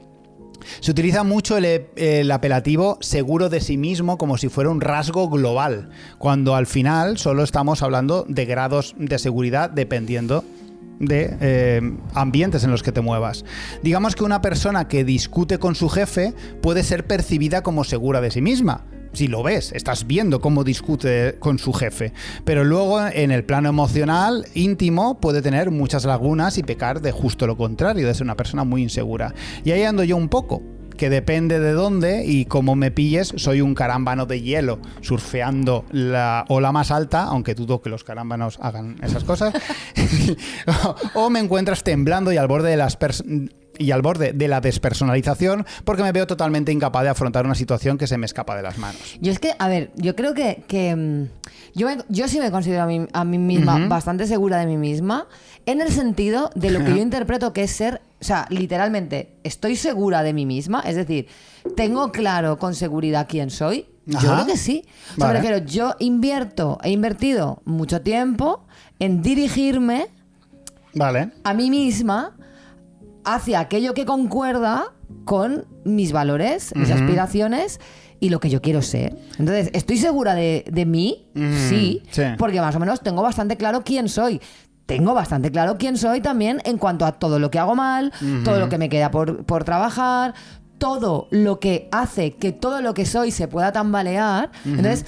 Speaker 2: Se utiliza mucho el apelativo seguro de sí mismo como si fuera un rasgo global, cuando al final solo estamos hablando de grados de seguridad dependiendo de ambientes en los que te muevas. Digamos que una persona que discute con su jefe puede ser percibida como segura de sí misma. Si lo ves, estás viendo cómo discute con su jefe. Pero luego, en el plano emocional, íntimo, puede tener muchas lagunas y pecar de justo lo contrario, de ser una persona muy insegura. Y ahí ando yo un poco, que depende de dónde y cómo me pilles, soy un carámbano de hielo surfeando la ola más alta, aunque dudo que los carámbanos hagan esas cosas, o me encuentras temblando y al borde de la despersonalización porque me veo totalmente incapaz de afrontar una situación que se me escapa de las manos.
Speaker 1: Yo es que, a ver, yo creo que yo sí me considero a mí misma bastante segura de mí misma, en el sentido de lo que yo interpreto que es ser, o sea, literalmente, estoy segura de mí misma, es decir, tengo claro con seguridad quién soy. Yo creo que sí. O sea, me refiero, yo he invertido mucho tiempo en dirigirme a mí misma hacia aquello que concuerda con mis valores, mis aspiraciones y lo que yo quiero ser. Entonces, ¿estoy segura de mí? Sí, porque más o menos tengo bastante claro quién soy. Tengo bastante claro quién soy también en cuanto a todo lo que hago mal, todo lo que me queda por trabajar, todo lo que hace que todo lo que soy se pueda tambalear. Entonces,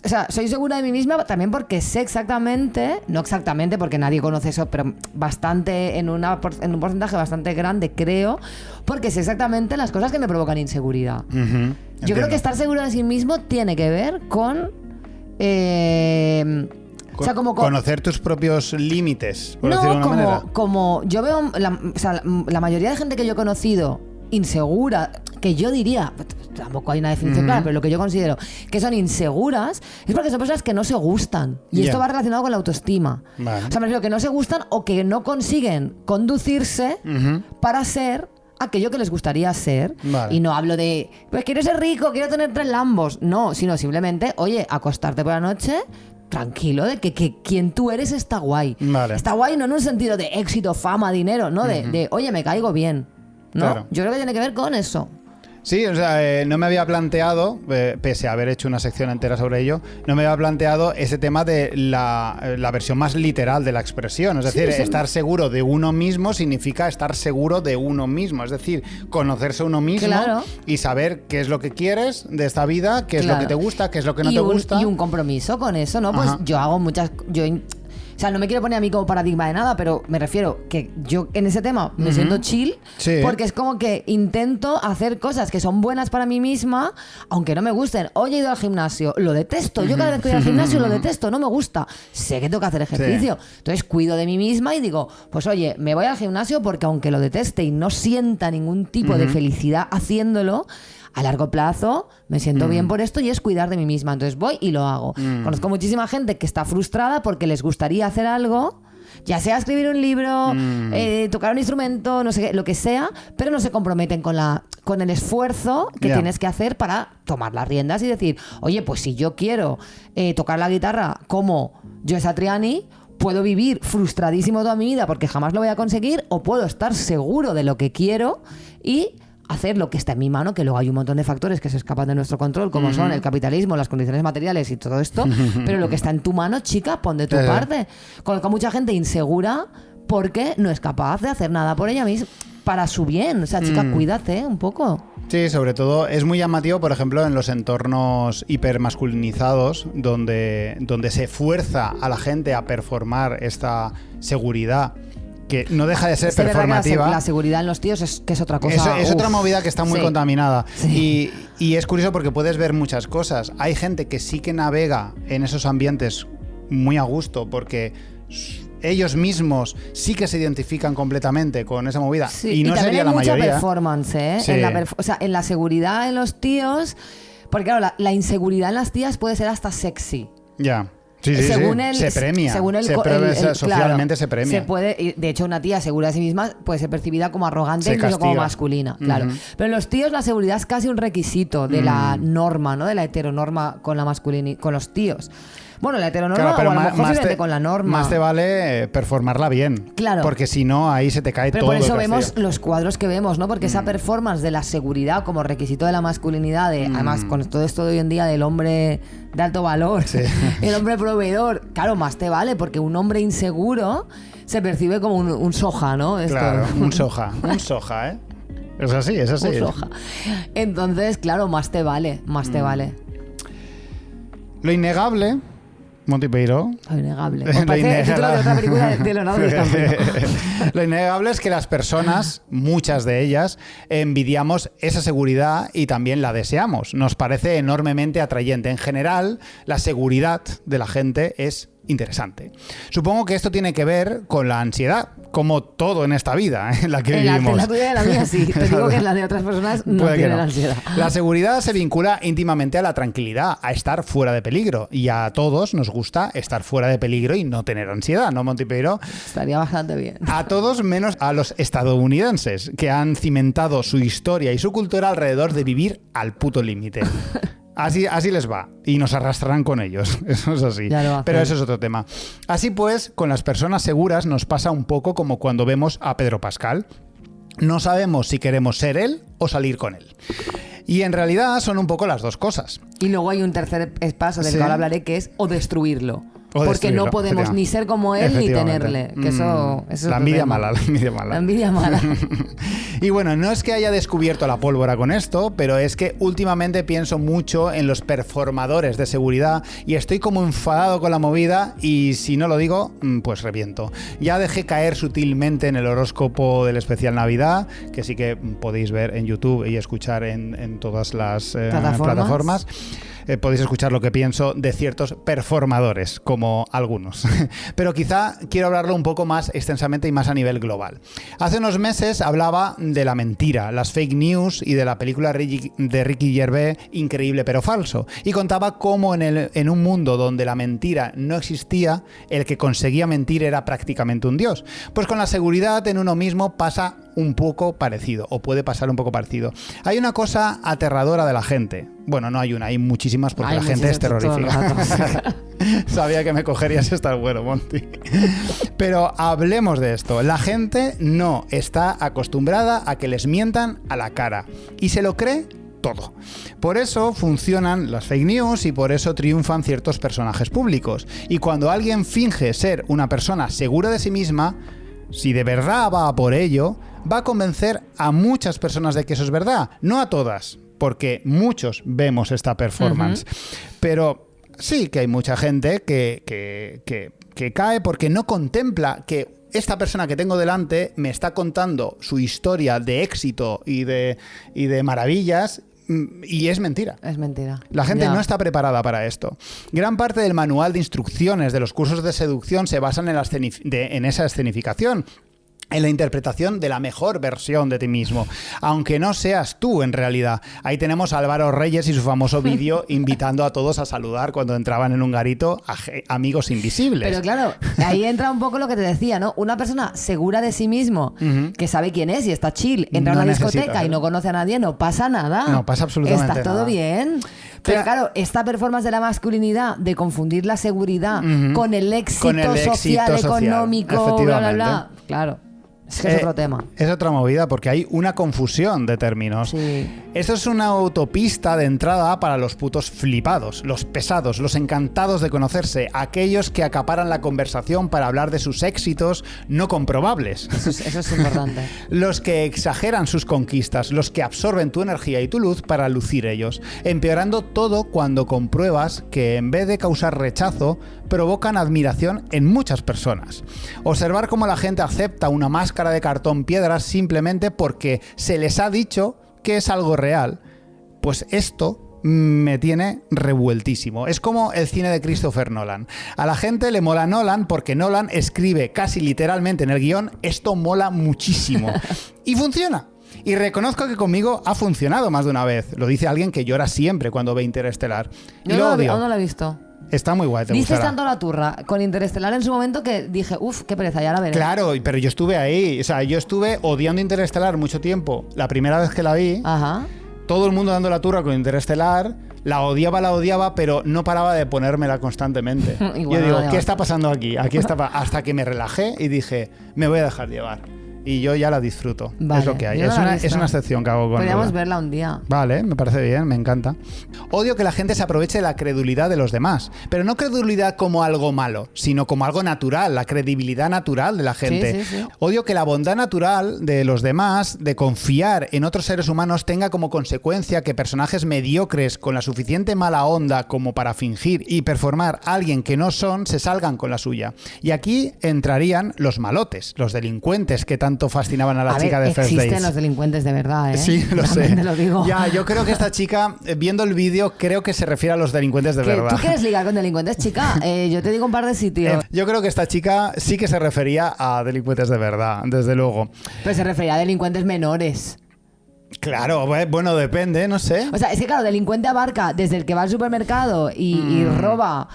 Speaker 1: o sea, soy segura de mí misma también porque sé exactamente, no exactamente porque nadie conoce eso, pero bastante, en un porcentaje bastante grande, creo, porque sé exactamente las cosas que me provocan inseguridad. Yo creo que estar seguro de sí mismo tiene que ver con... o sea, como
Speaker 2: conocer tus propios límites, por decirlo de una manera.
Speaker 1: Como yo veo, la mayoría de gente que yo he conocido insegura, que yo diría, tampoco hay una definición clara, pero lo que yo considero que son inseguras es porque son personas que no se gustan. Y esto va relacionado con la autoestima. O sea, me refiero que no se gustan o que no consiguen conducirse para ser aquello que les gustaría ser. Y no hablo de, pues quiero ser rico, quiero tener 3 Lambos. No, sino simplemente, oye, acostarte por la noche tranquilo, de que quien tú eres está guay. Está guay no en un sentido de éxito, fama, dinero, no de oye, me caigo bien. ¿No? Claro. Yo creo que tiene que ver con eso.
Speaker 2: Sí, o sea, no me había planteado, pese a haber hecho una sección entera sobre ello, no me había planteado ese tema de la versión más literal de la expresión. Es decir, estar seguro de uno mismo significa estar seguro de uno mismo. Es decir, conocerse uno mismo y saber qué es lo que quieres de esta vida, qué es lo que te gusta, qué es lo que no te gusta.
Speaker 1: Y un compromiso con eso, ¿no? Pues yo hago muchas... O sea, no me quiero poner a mí como paradigma de nada, pero me refiero que yo en ese tema me siento chill, porque es como que intento hacer cosas que son buenas para mí misma, aunque no me gusten. Hoy he ido al gimnasio, lo detesto. Yo cada vez que voy al gimnasio lo detesto, no me gusta. Sé que tengo que hacer ejercicio. Entonces cuido de mí misma y digo, pues oye, me voy al gimnasio porque aunque lo deteste y no sienta ningún tipo de felicidad haciéndolo, a largo plazo me siento bien por esto y es cuidar de mí misma. Entonces voy y lo hago. Conozco muchísima gente que está frustrada porque les gustaría hacer algo, ya sea escribir un libro, tocar un instrumento, no sé qué, lo que sea, pero no se comprometen con el esfuerzo que tienes que hacer para tomar las riendas y decir, oye, pues si yo quiero tocar la guitarra como Joe Satriani, puedo vivir frustradísimo toda mi vida porque jamás lo voy a conseguir, o puedo estar seguro de lo que quiero y hacer lo que está en mi mano, que luego hay un montón de factores que se escapan de nuestro control, como son el capitalismo, las condiciones materiales y todo esto, pero lo que está en tu mano, chica, pon de tu parte. Conozco mucha gente insegura porque no es capaz de hacer nada por ella misma para su bien. O sea, chica, cuídate un poco.
Speaker 2: Sí, sobre todo es muy llamativo, por ejemplo, en los entornos hipermasculinizados, donde se fuerza a la gente a performar esta seguridad que no deja de ser performativa.
Speaker 1: La seguridad en los tíos es otra cosa.
Speaker 2: Es otra movida que está muy contaminada.
Speaker 1: Sí.
Speaker 2: Y es curioso porque puedes ver muchas cosas. Hay gente que sí que navega en esos ambientes muy a gusto porque ellos mismos sí que se identifican completamente con esa movida.
Speaker 1: Sí,
Speaker 2: y no
Speaker 1: también
Speaker 2: sería
Speaker 1: hay
Speaker 2: la
Speaker 1: mucha
Speaker 2: mayoría.
Speaker 1: Performance, ¿eh?
Speaker 2: Sí.
Speaker 1: En la seguridad en los tíos. Porque claro, la inseguridad en las tías puede ser hasta sexy.
Speaker 2: Ya. Sí,
Speaker 1: según
Speaker 2: se premia.
Speaker 1: Según
Speaker 2: Socialmente
Speaker 1: claro,
Speaker 2: se premia.
Speaker 1: Se puede, de hecho, una tía segura de sí misma puede ser percibida como arrogante, incluso como masculina. Claro. Pero en los tíos la seguridad es casi un requisito de la norma, ¿no? De la heteronorma con la masculinidad, con los tíos. Bueno, la heteronorma,
Speaker 2: claro,
Speaker 1: o a lo mejor simplemente con la norma.
Speaker 2: Más te vale performarla bien.
Speaker 1: Claro.
Speaker 2: Porque si no, ahí se te cae
Speaker 1: pero
Speaker 2: todo.
Speaker 1: Pero por eso vemos los cuadros que vemos, ¿no? Porque esa performance de la seguridad como requisito de la masculinidad, además con todo esto de hoy en día del hombre de alto valor, el hombre proveedor, claro, más te vale, porque un hombre inseguro se percibe como un soja, ¿no?
Speaker 2: Claro, un soja, ¿eh? Es así.
Speaker 1: Un soja. Entonces, claro, más te vale.
Speaker 2: Lo innegable, Monty Peiró.
Speaker 1: Lo innegable. Parece el título de otra película de Leonardo DiCaprio.
Speaker 2: Lo innegable es que las personas, muchas de ellas, envidiamos esa seguridad y también la deseamos. Nos parece enormemente atrayente. En general, la seguridad de la gente es interesante. Supongo que esto tiene que ver con la ansiedad, como todo en esta vida en la que vivimos.
Speaker 1: En la tuya y en la mía sí. Te digo que en la de otras personas no tienen ansiedad.
Speaker 2: La seguridad se vincula íntimamente a la tranquilidad, a estar fuera de peligro. Y a todos nos gusta estar fuera de peligro y no tener ansiedad, ¿no, Monty Peiró?
Speaker 1: Estaría bastante bien.
Speaker 2: A todos menos a los estadounidenses, que han cimentado su historia y su cultura alrededor de vivir al puto límite. Así les va, y nos arrastrarán con ellos, eso es así, pero eso es otro tema. Así pues, con las personas seguras nos pasa un poco como cuando vemos a Pedro Pascal. No sabemos si queremos ser él o salir con él. Y en realidad son un poco las dos cosas.
Speaker 1: Y luego hay un tercer paso del que ahora hablaré, que es o destruirlo. Porque no podemos ni ser como él ni tenerle. Que eso es
Speaker 2: la envidia mala.
Speaker 1: La envidia mala.
Speaker 2: Y bueno, no es que haya descubierto la pólvora con esto, pero es que últimamente pienso mucho en los performadores de seguridad y estoy como enfadado con la movida y si no lo digo, pues reviento. Ya dejé caer sutilmente en el horóscopo del especial Navidad, que sí que podéis ver en YouTube y escuchar en todas las plataformas. Podéis escuchar lo que pienso de ciertos performadores, como algunos. Pero quizá quiero hablarlo un poco más extensamente y más a nivel global. Hace unos meses hablaba de la mentira, las fake news y de la película de Ricky Gervais, Increíble pero falso. Y contaba cómo en un mundo donde la mentira no existía, el que conseguía mentir era prácticamente un dios. Pues con la seguridad en uno mismo pasa un poco parecido, o puede pasar un poco parecido. Hay una cosa aterradora de la gente. Bueno, no hay una, hay muchísimas porque la gente es terrorífica. Sabía que me cogerías esta bueno, Monty. Pero hablemos de esto. La gente no está acostumbrada a que les mientan a la cara y se lo cree todo. Por eso funcionan las fake news y por eso triunfan ciertos personajes públicos. Y cuando alguien finge ser una persona segura de sí misma, si de verdad va a por ello, va a convencer a muchas personas de que eso es verdad. No a todas, porque muchos vemos esta performance. Pero sí que hay mucha gente que cae porque no contempla que esta persona que tengo delante me está contando su historia de éxito y de maravillas. Y es mentira.
Speaker 1: Es mentira.
Speaker 2: La gente no está preparada para esto. Gran parte del manual de instrucciones de los cursos de seducción se basan en esa escenificación, en la interpretación de la mejor versión de ti mismo, aunque no seas tú en realidad. Ahí tenemos a Álvaro Reyes y su famoso vídeo invitando a todos a saludar cuando entraban en un garito a amigos invisibles.
Speaker 1: Pero claro, ahí entra un poco lo que te decía, ¿no? Una persona segura de sí mismo, que sabe quién es y está chill, entra a una discoteca y no conoce a nadie, no pasa nada.
Speaker 2: No pasa absolutamente nada.
Speaker 1: Está todo bien. Pero claro, esta performance de la masculinidad, de confundir la seguridad con el éxito social, económico, bla, bla, bla, claro. Es que es otro tema.
Speaker 2: Es otra movida porque hay una confusión de términos.
Speaker 1: Sí.
Speaker 2: Esto es una autopista de entrada para los putos flipados, los pesados, los encantados de conocerse, aquellos que acaparan la conversación para hablar de sus éxitos no comprobables.
Speaker 1: Eso es importante.
Speaker 2: Los que exageran sus conquistas, los que absorben tu energía y tu luz para lucir ellos, empeorando todo cuando compruebas que en vez de causar rechazo, provocan admiración en muchas personas. Observar cómo la gente acepta una máscara de cartón piedra simplemente porque se les ha dicho que es algo real, pues esto me tiene revueltísimo. Es como el cine de Christopher Nolan. A la gente le mola Nolan porque Nolan escribe casi literalmente en el guión, esto mola muchísimo. Y funciona. Y reconozco que conmigo ha funcionado más de una vez. Lo dice alguien que llora siempre cuando ve Interestelar.
Speaker 1: Yo no lo he visto.
Speaker 2: Está muy guay, te
Speaker 1: Dices
Speaker 2: gustará.
Speaker 1: tanto la turra con Interestelar en su momento que dije, qué pereza, ya la veré.
Speaker 2: Claro, pero yo estuve ahí. O sea, yo estuve odiando Interestelar mucho tiempo. La primera vez que la vi,
Speaker 1: Ajá.
Speaker 2: todo el mundo dando la turra con Interestelar. La odiaba, pero no paraba de ponérmela constantemente.
Speaker 1: Igual
Speaker 2: Yo digo,
Speaker 1: no
Speaker 2: ¿qué está pasando aquí? Hasta que me relajé y dije, me voy a dejar llevar. Y yo ya la disfruto.
Speaker 1: Vale,
Speaker 2: es lo que hay.
Speaker 1: yo no la he
Speaker 2: Es
Speaker 1: visto.
Speaker 2: una excepción que hago con
Speaker 1: Podríamos
Speaker 2: Nolan.
Speaker 1: verla un día.
Speaker 2: Vale, me parece bien, me encanta. Odio que la gente se aproveche de la credulidad de los demás, pero no credulidad como algo malo, sino como algo natural, la credibilidad natural de la gente.
Speaker 1: Sí.
Speaker 2: Odio que la bondad natural de los demás, de confiar en otros seres humanos, tenga como consecuencia que personajes mediocres con la suficiente mala onda como para fingir y performar a alguien que no son, se salgan con la suya. Y aquí entrarían los malotes, los delincuentes que tanto fascinaban a la chica de First
Speaker 1: existen
Speaker 2: Dates.
Speaker 1: los delincuentes de verdad, ¿eh?
Speaker 2: Sí, lo sé.
Speaker 1: También te lo digo.
Speaker 2: Ya, yo creo que esta chica, viendo el vídeo, creo que se refiere a los delincuentes de verdad.
Speaker 1: ¿Tú quieres ligar con delincuentes, chica? Yo te digo un par de sitios.
Speaker 2: Yo creo que esta chica sí que se refería a delincuentes de verdad, desde luego.
Speaker 1: Pero se refería a delincuentes menores.
Speaker 2: Claro, bueno, depende, no sé.
Speaker 1: O sea, es que claro, delincuente abarca desde el que va al supermercado y roba,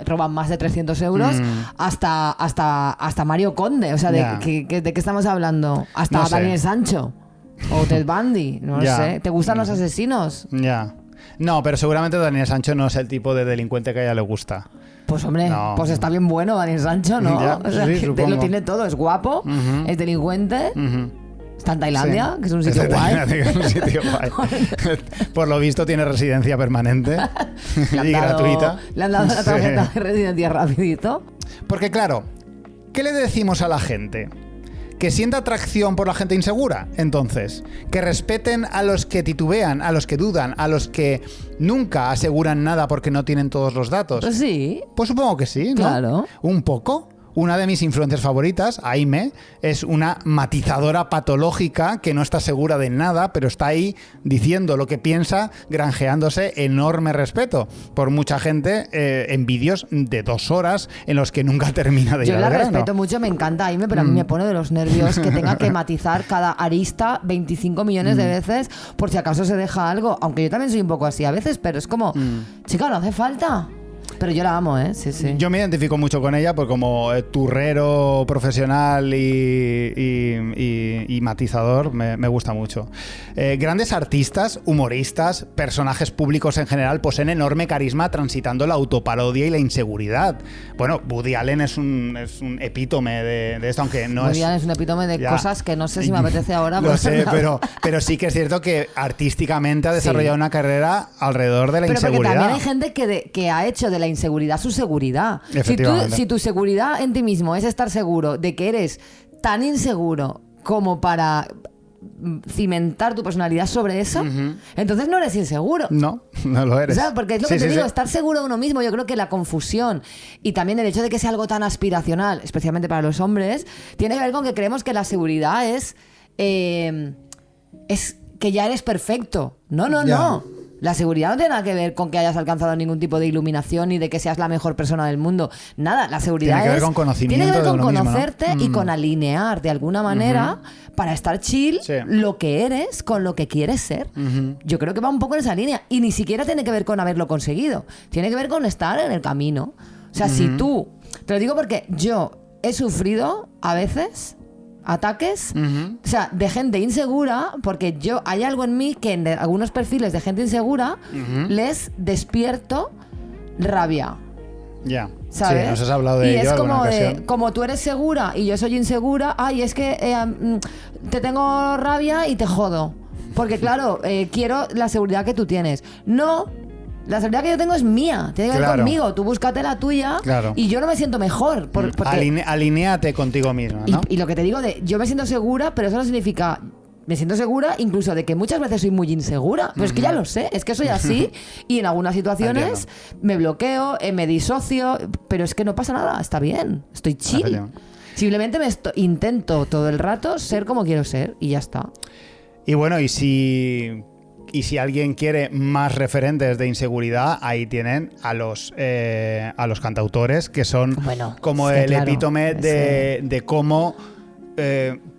Speaker 1: roba más de 300 euros, hasta Mario Conde. O sea,
Speaker 2: Ya.
Speaker 1: ¿de qué estamos hablando? Hasta
Speaker 2: No sé.
Speaker 1: Daniel Sancho o Ted Bundy, no lo
Speaker 2: Ya.
Speaker 1: sé. ¿Te gustan los asesinos?
Speaker 2: Ya. No, pero seguramente Daniel Sancho no es el tipo de delincuente que a ella le gusta.
Speaker 1: Pues hombre,
Speaker 2: No.
Speaker 1: pues está bien bueno Daniel Sancho, ¿no?
Speaker 2: Ya,
Speaker 1: O sea,
Speaker 2: sí,
Speaker 1: que
Speaker 2: supongo.
Speaker 1: lo tiene todo, es guapo,
Speaker 2: Ujú.
Speaker 1: es delincuente,
Speaker 2: Ujú.
Speaker 1: está en Tailandia,
Speaker 2: Sí.
Speaker 1: que es un sitio guay.
Speaker 2: Que es un sitio guay. Por lo visto tiene residencia permanente y gratuita.
Speaker 1: Le han dado la
Speaker 2: Sí.
Speaker 1: tarjeta de residencia rapidito.
Speaker 2: Porque claro, ¿qué le decimos a la gente? ¿Que sienta atracción por la gente insegura? Entonces, que respeten a los que titubean, a los que dudan, a los que nunca aseguran nada porque no tienen todos los datos.
Speaker 1: Pues sí.
Speaker 2: Pues supongo que sí, ¿no?
Speaker 1: Claro.
Speaker 2: Un poco. Una de mis influencers favoritas, Aime, es una matizadora patológica que no está segura de nada, pero está ahí diciendo lo que piensa, granjeándose enorme respeto por mucha gente en vídeos de 2 horas en los que nunca termina de ir
Speaker 1: Yo
Speaker 2: al
Speaker 1: la
Speaker 2: grano.
Speaker 1: respeto mucho, me encanta Aime, pero a mí me pone de los nervios que tenga que matizar cada arista 25 millones de veces por si acaso se deja algo. Aunque yo también soy un poco así a veces, pero es como, chica, no hace falta. Pero yo la amo, ¿eh? Sí, sí.
Speaker 2: Yo me identifico mucho con ella porque como turrero profesional y matizador me gusta mucho. Grandes artistas, humoristas, personajes públicos en general poseen enorme carisma transitando la autoparodia y la inseguridad. Bueno, Woody Allen es un epítome de esto, aunque no
Speaker 1: Woody Allen es un epítome de
Speaker 2: Ya.
Speaker 1: cosas que no sé si me apetece ahora.
Speaker 2: Lo sé,
Speaker 1: ponerla.
Speaker 2: pero sí que es cierto que artísticamente ha desarrollado una carrera alrededor de la
Speaker 1: Pero porque
Speaker 2: inseguridad.
Speaker 1: también hay gente que ha hecho de la inseguridad su seguridad.
Speaker 2: Efectivamente.
Speaker 1: Si tu seguridad en ti mismo es estar seguro de que eres tan inseguro como para cimentar tu personalidad sobre eso, entonces no eres inseguro.
Speaker 2: No, no lo eres.
Speaker 1: O sea, porque es lo
Speaker 2: Sí,
Speaker 1: que te
Speaker 2: sí,
Speaker 1: digo,
Speaker 2: sí.
Speaker 1: estar seguro de uno mismo, yo creo que la confusión y también el hecho de que sea algo tan aspiracional, especialmente para los hombres, tiene que ver con que creemos que la seguridad es que ya eres perfecto. No, no,
Speaker 2: Ya.
Speaker 1: no. La seguridad no tiene nada que ver con que hayas alcanzado ningún tipo de iluminación ni de que seas la mejor persona del mundo. Nada, la seguridad
Speaker 2: Tiene que ver con conocimiento
Speaker 1: tiene que ver
Speaker 2: de
Speaker 1: con
Speaker 2: uno mismo, ¿no?
Speaker 1: conocerte y con alinear de alguna manera para estar chill
Speaker 2: Sí.
Speaker 1: lo que eres con lo que quieres ser. Yo creo que va un poco en esa línea y ni siquiera tiene que ver con haberlo conseguido. Tiene que ver con estar en el camino. O sea, si tú... Te lo digo porque yo he sufrido a veces ataques, o sea, de gente insegura, porque hay algo en mí que en algunos perfiles de gente insegura les despierto rabia.
Speaker 2: Ya.
Speaker 1: ¿sabes?
Speaker 2: Sí, nos has hablado de
Speaker 1: y
Speaker 2: ello
Speaker 1: es como
Speaker 2: alguna
Speaker 1: de,
Speaker 2: ocasión.
Speaker 1: como tú eres segura y yo soy insegura, ay, es que te tengo rabia y te jodo. Porque claro, quiero la seguridad que tú tienes. No, la seguridad que yo tengo es mía, tiene que ver conmigo. Tú búscate la tuya y yo no me siento mejor. Porque
Speaker 2: alinéate contigo misma, ¿no?
Speaker 1: Y lo que te digo de, yo me siento segura, pero eso no significa... Me siento segura incluso de que muchas veces soy muy insegura. Pero es que ya lo sé, es que soy así y en algunas situaciones me bloqueo, me disocio, pero es que no pasa nada, está bien, estoy chill. Simplemente intento todo el rato ser como quiero ser y ya está.
Speaker 2: Y bueno, y si alguien quiere más referentes de inseguridad, ahí tienen a los cantautores, que son como el epítome de cómo...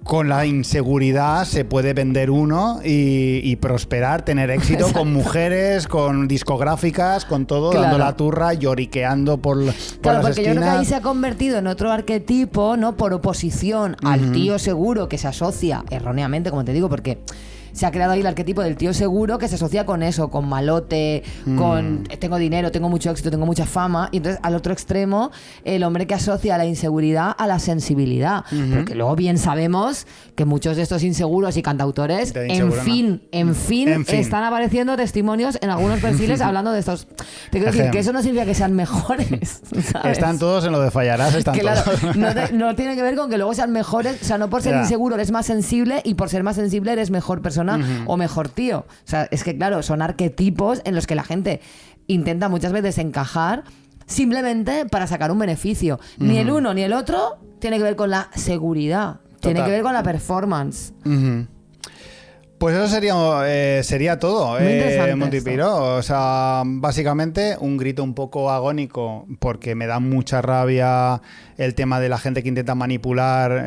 Speaker 2: con la inseguridad se puede vender uno y prosperar, tener éxito con mujeres, con discográficas, con todo, dando la turra, lloriqueando por las
Speaker 1: porque
Speaker 2: esquinas.
Speaker 1: yo creo que ahí se ha convertido en otro arquetipo, ¿no? Por oposición al tío seguro que se asocia erróneamente, como te digo, porque se ha creado ahí el arquetipo del tío seguro que se asocia con eso, con malote, con tengo dinero, tengo mucho éxito, tengo mucha fama. Y entonces al otro extremo, el hombre que asocia la inseguridad a la sensibilidad. Porque luego bien sabemos que muchos de estos inseguros y cantautores, en fin, están apareciendo testimonios en algunos perfiles hablando de estos. Te quiero decir que eso no significa que sean mejores, ¿sabes?
Speaker 2: Están todos en lo de fallarás, están todos.
Speaker 1: No tiene que ver con que luego sean mejores, o sea, no por ser inseguro eres más sensible y por ser más sensible eres mejor persona o mejor tío. O sea, es que claro, son arquetipos en los que la gente intenta muchas veces encajar simplemente para sacar un beneficio. Ni el uno ni el otro tiene que ver con la seguridad, tiene que ver con la performance.
Speaker 2: Pues eso sería todo, Montipiro. O sea, básicamente un grito un poco agónico, porque me da mucha rabia el tema de la gente que intenta manipular.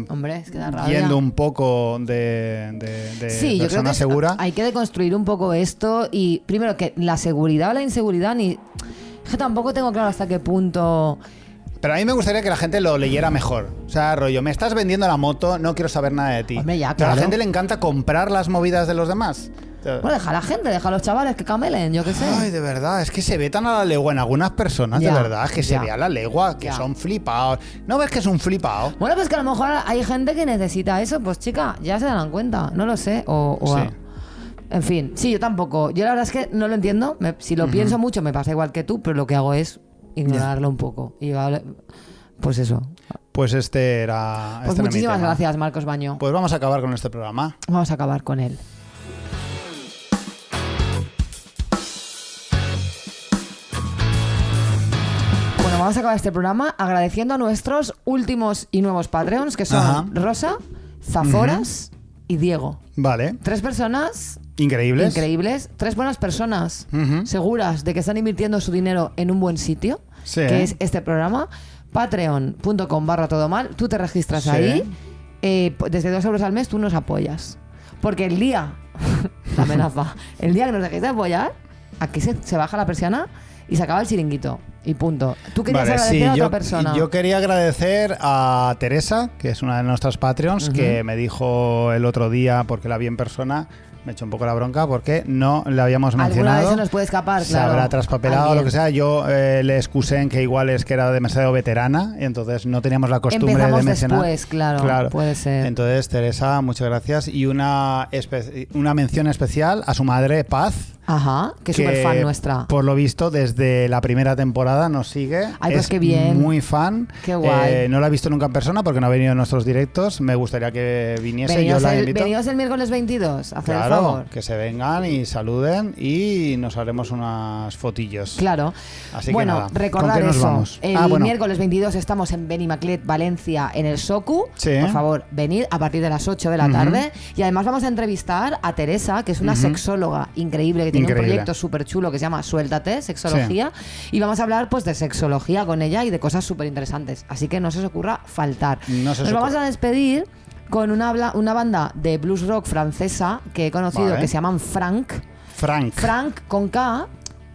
Speaker 1: Hombre, es que da rabia.
Speaker 2: Yendo un poco de
Speaker 1: sí, yo creo que
Speaker 2: segura.
Speaker 1: Hay que deconstruir un poco esto y primero que la seguridad o la inseguridad es que tampoco tengo claro hasta qué punto.
Speaker 2: Pero a mí me gustaría que la gente lo leyera mejor. O sea, rollo, me estás vendiendo la moto, no quiero saber nada de ti.
Speaker 1: Hombre, ya,
Speaker 2: Pero
Speaker 1: claro.
Speaker 2: a la gente le encanta comprar las movidas de los demás.
Speaker 1: Bueno, deja a la gente, deja a los chavales que camelen, yo qué sé.
Speaker 2: Ay, de verdad, es que se ve tan a la legua en algunas personas, de verdad, es que se ve a la legua, que son flipados. ¿No ves que es un flipado?
Speaker 1: Bueno, pues que a lo mejor hay gente que necesita eso, pues chica, ya se darán cuenta, no lo sé. En fin, sí, yo tampoco. Yo la verdad es que no lo entiendo, si lo pienso mucho me pasa igual que tú, pero lo que hago es ignorarlo un poco. Y pues eso.
Speaker 2: Pues este era...
Speaker 1: Pues muchísimas gracias, Marcos Baño.
Speaker 2: Pues vamos a acabar con este programa.
Speaker 1: Vamos a acabar con él. Bueno, vamos a acabar este programa agradeciendo a nuestros últimos y nuevos Patreons, que son Rosa, Zaforas y Diego.
Speaker 2: Vale.
Speaker 1: 3 personas...
Speaker 2: Increíbles.
Speaker 1: 3 buenas personas seguras de que están invirtiendo su dinero en un buen sitio, que es este programa. Patreon.com/todomal. Tú te registras ahí. Desde 2 euros al mes tú nos apoyas. Porque el día, la amenaza, el día que nos dejéis de apoyar, aquí se baja la persiana y se acaba el chiringuito. Y punto. Tú querías agradecer a otra persona.
Speaker 2: Yo quería agradecer a Teresa, que es una de nuestras Patreons, que me dijo el otro día, porque la vi en persona, me echó un poco la bronca porque no le habíamos mencionado.
Speaker 1: Alguna vez se nos puede escapar,
Speaker 2: se habrá traspapelado o lo que sea. Yo le excusé en que igual es que era demasiado veterana y entonces no teníamos la costumbre de mencionar.
Speaker 1: Después, claro, puede ser.
Speaker 2: Entonces, Teresa, muchas gracias. Y una mención especial a su madre, Paz.
Speaker 1: Ajá, que es súper fan nuestra.
Speaker 2: Por lo visto, desde la primera temporada nos sigue.
Speaker 1: Ay, pues
Speaker 2: es
Speaker 1: qué bien.
Speaker 2: Muy fan.
Speaker 1: Qué guay.
Speaker 2: No la he visto nunca en persona porque no ha venido en nuestros directos. Me gustaría que viniese.
Speaker 1: Venidos el miércoles 22, a hacer el favor.
Speaker 2: Que se vengan y saluden y nos haremos unas fotillos.
Speaker 1: Claro.
Speaker 2: Así
Speaker 1: bueno,
Speaker 2: que nada,
Speaker 1: recordar
Speaker 2: ¿con qué nos
Speaker 1: eso.
Speaker 2: vamos?
Speaker 1: El miércoles 22 estamos en Benimaclet, Valencia, en el Socu.
Speaker 2: Sí.
Speaker 1: Por favor, venid a partir de las 8 de la tarde. Y además vamos a entrevistar a Teresa, que es una sexóloga increíble, que tiene un proyecto súper chulo que se llama Suéltate, Sexología. Sí. Y vamos a hablar pues de sexología con ella y de cosas súper interesantes. Así que no se os ocurra faltar. Nos vamos a despedir con una banda de blues rock francesa que he conocido, que se llaman Frank con K.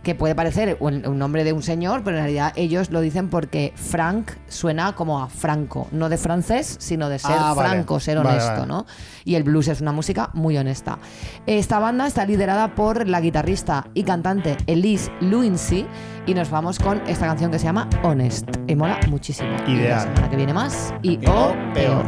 Speaker 1: que puede parecer un nombre de un señor, pero en realidad ellos lo dicen porque Frank suena como a Franco, no de francés, sino de ser franco, ser honesto, ¿no? Y el blues es una música muy honesta. Esta banda está liderada por la guitarrista y cantante Elise Luincy y nos vamos con esta canción que se llama Honest y mola muchísimo.
Speaker 2: Ideal.
Speaker 1: Y la semana que viene más y o peor.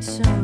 Speaker 5: So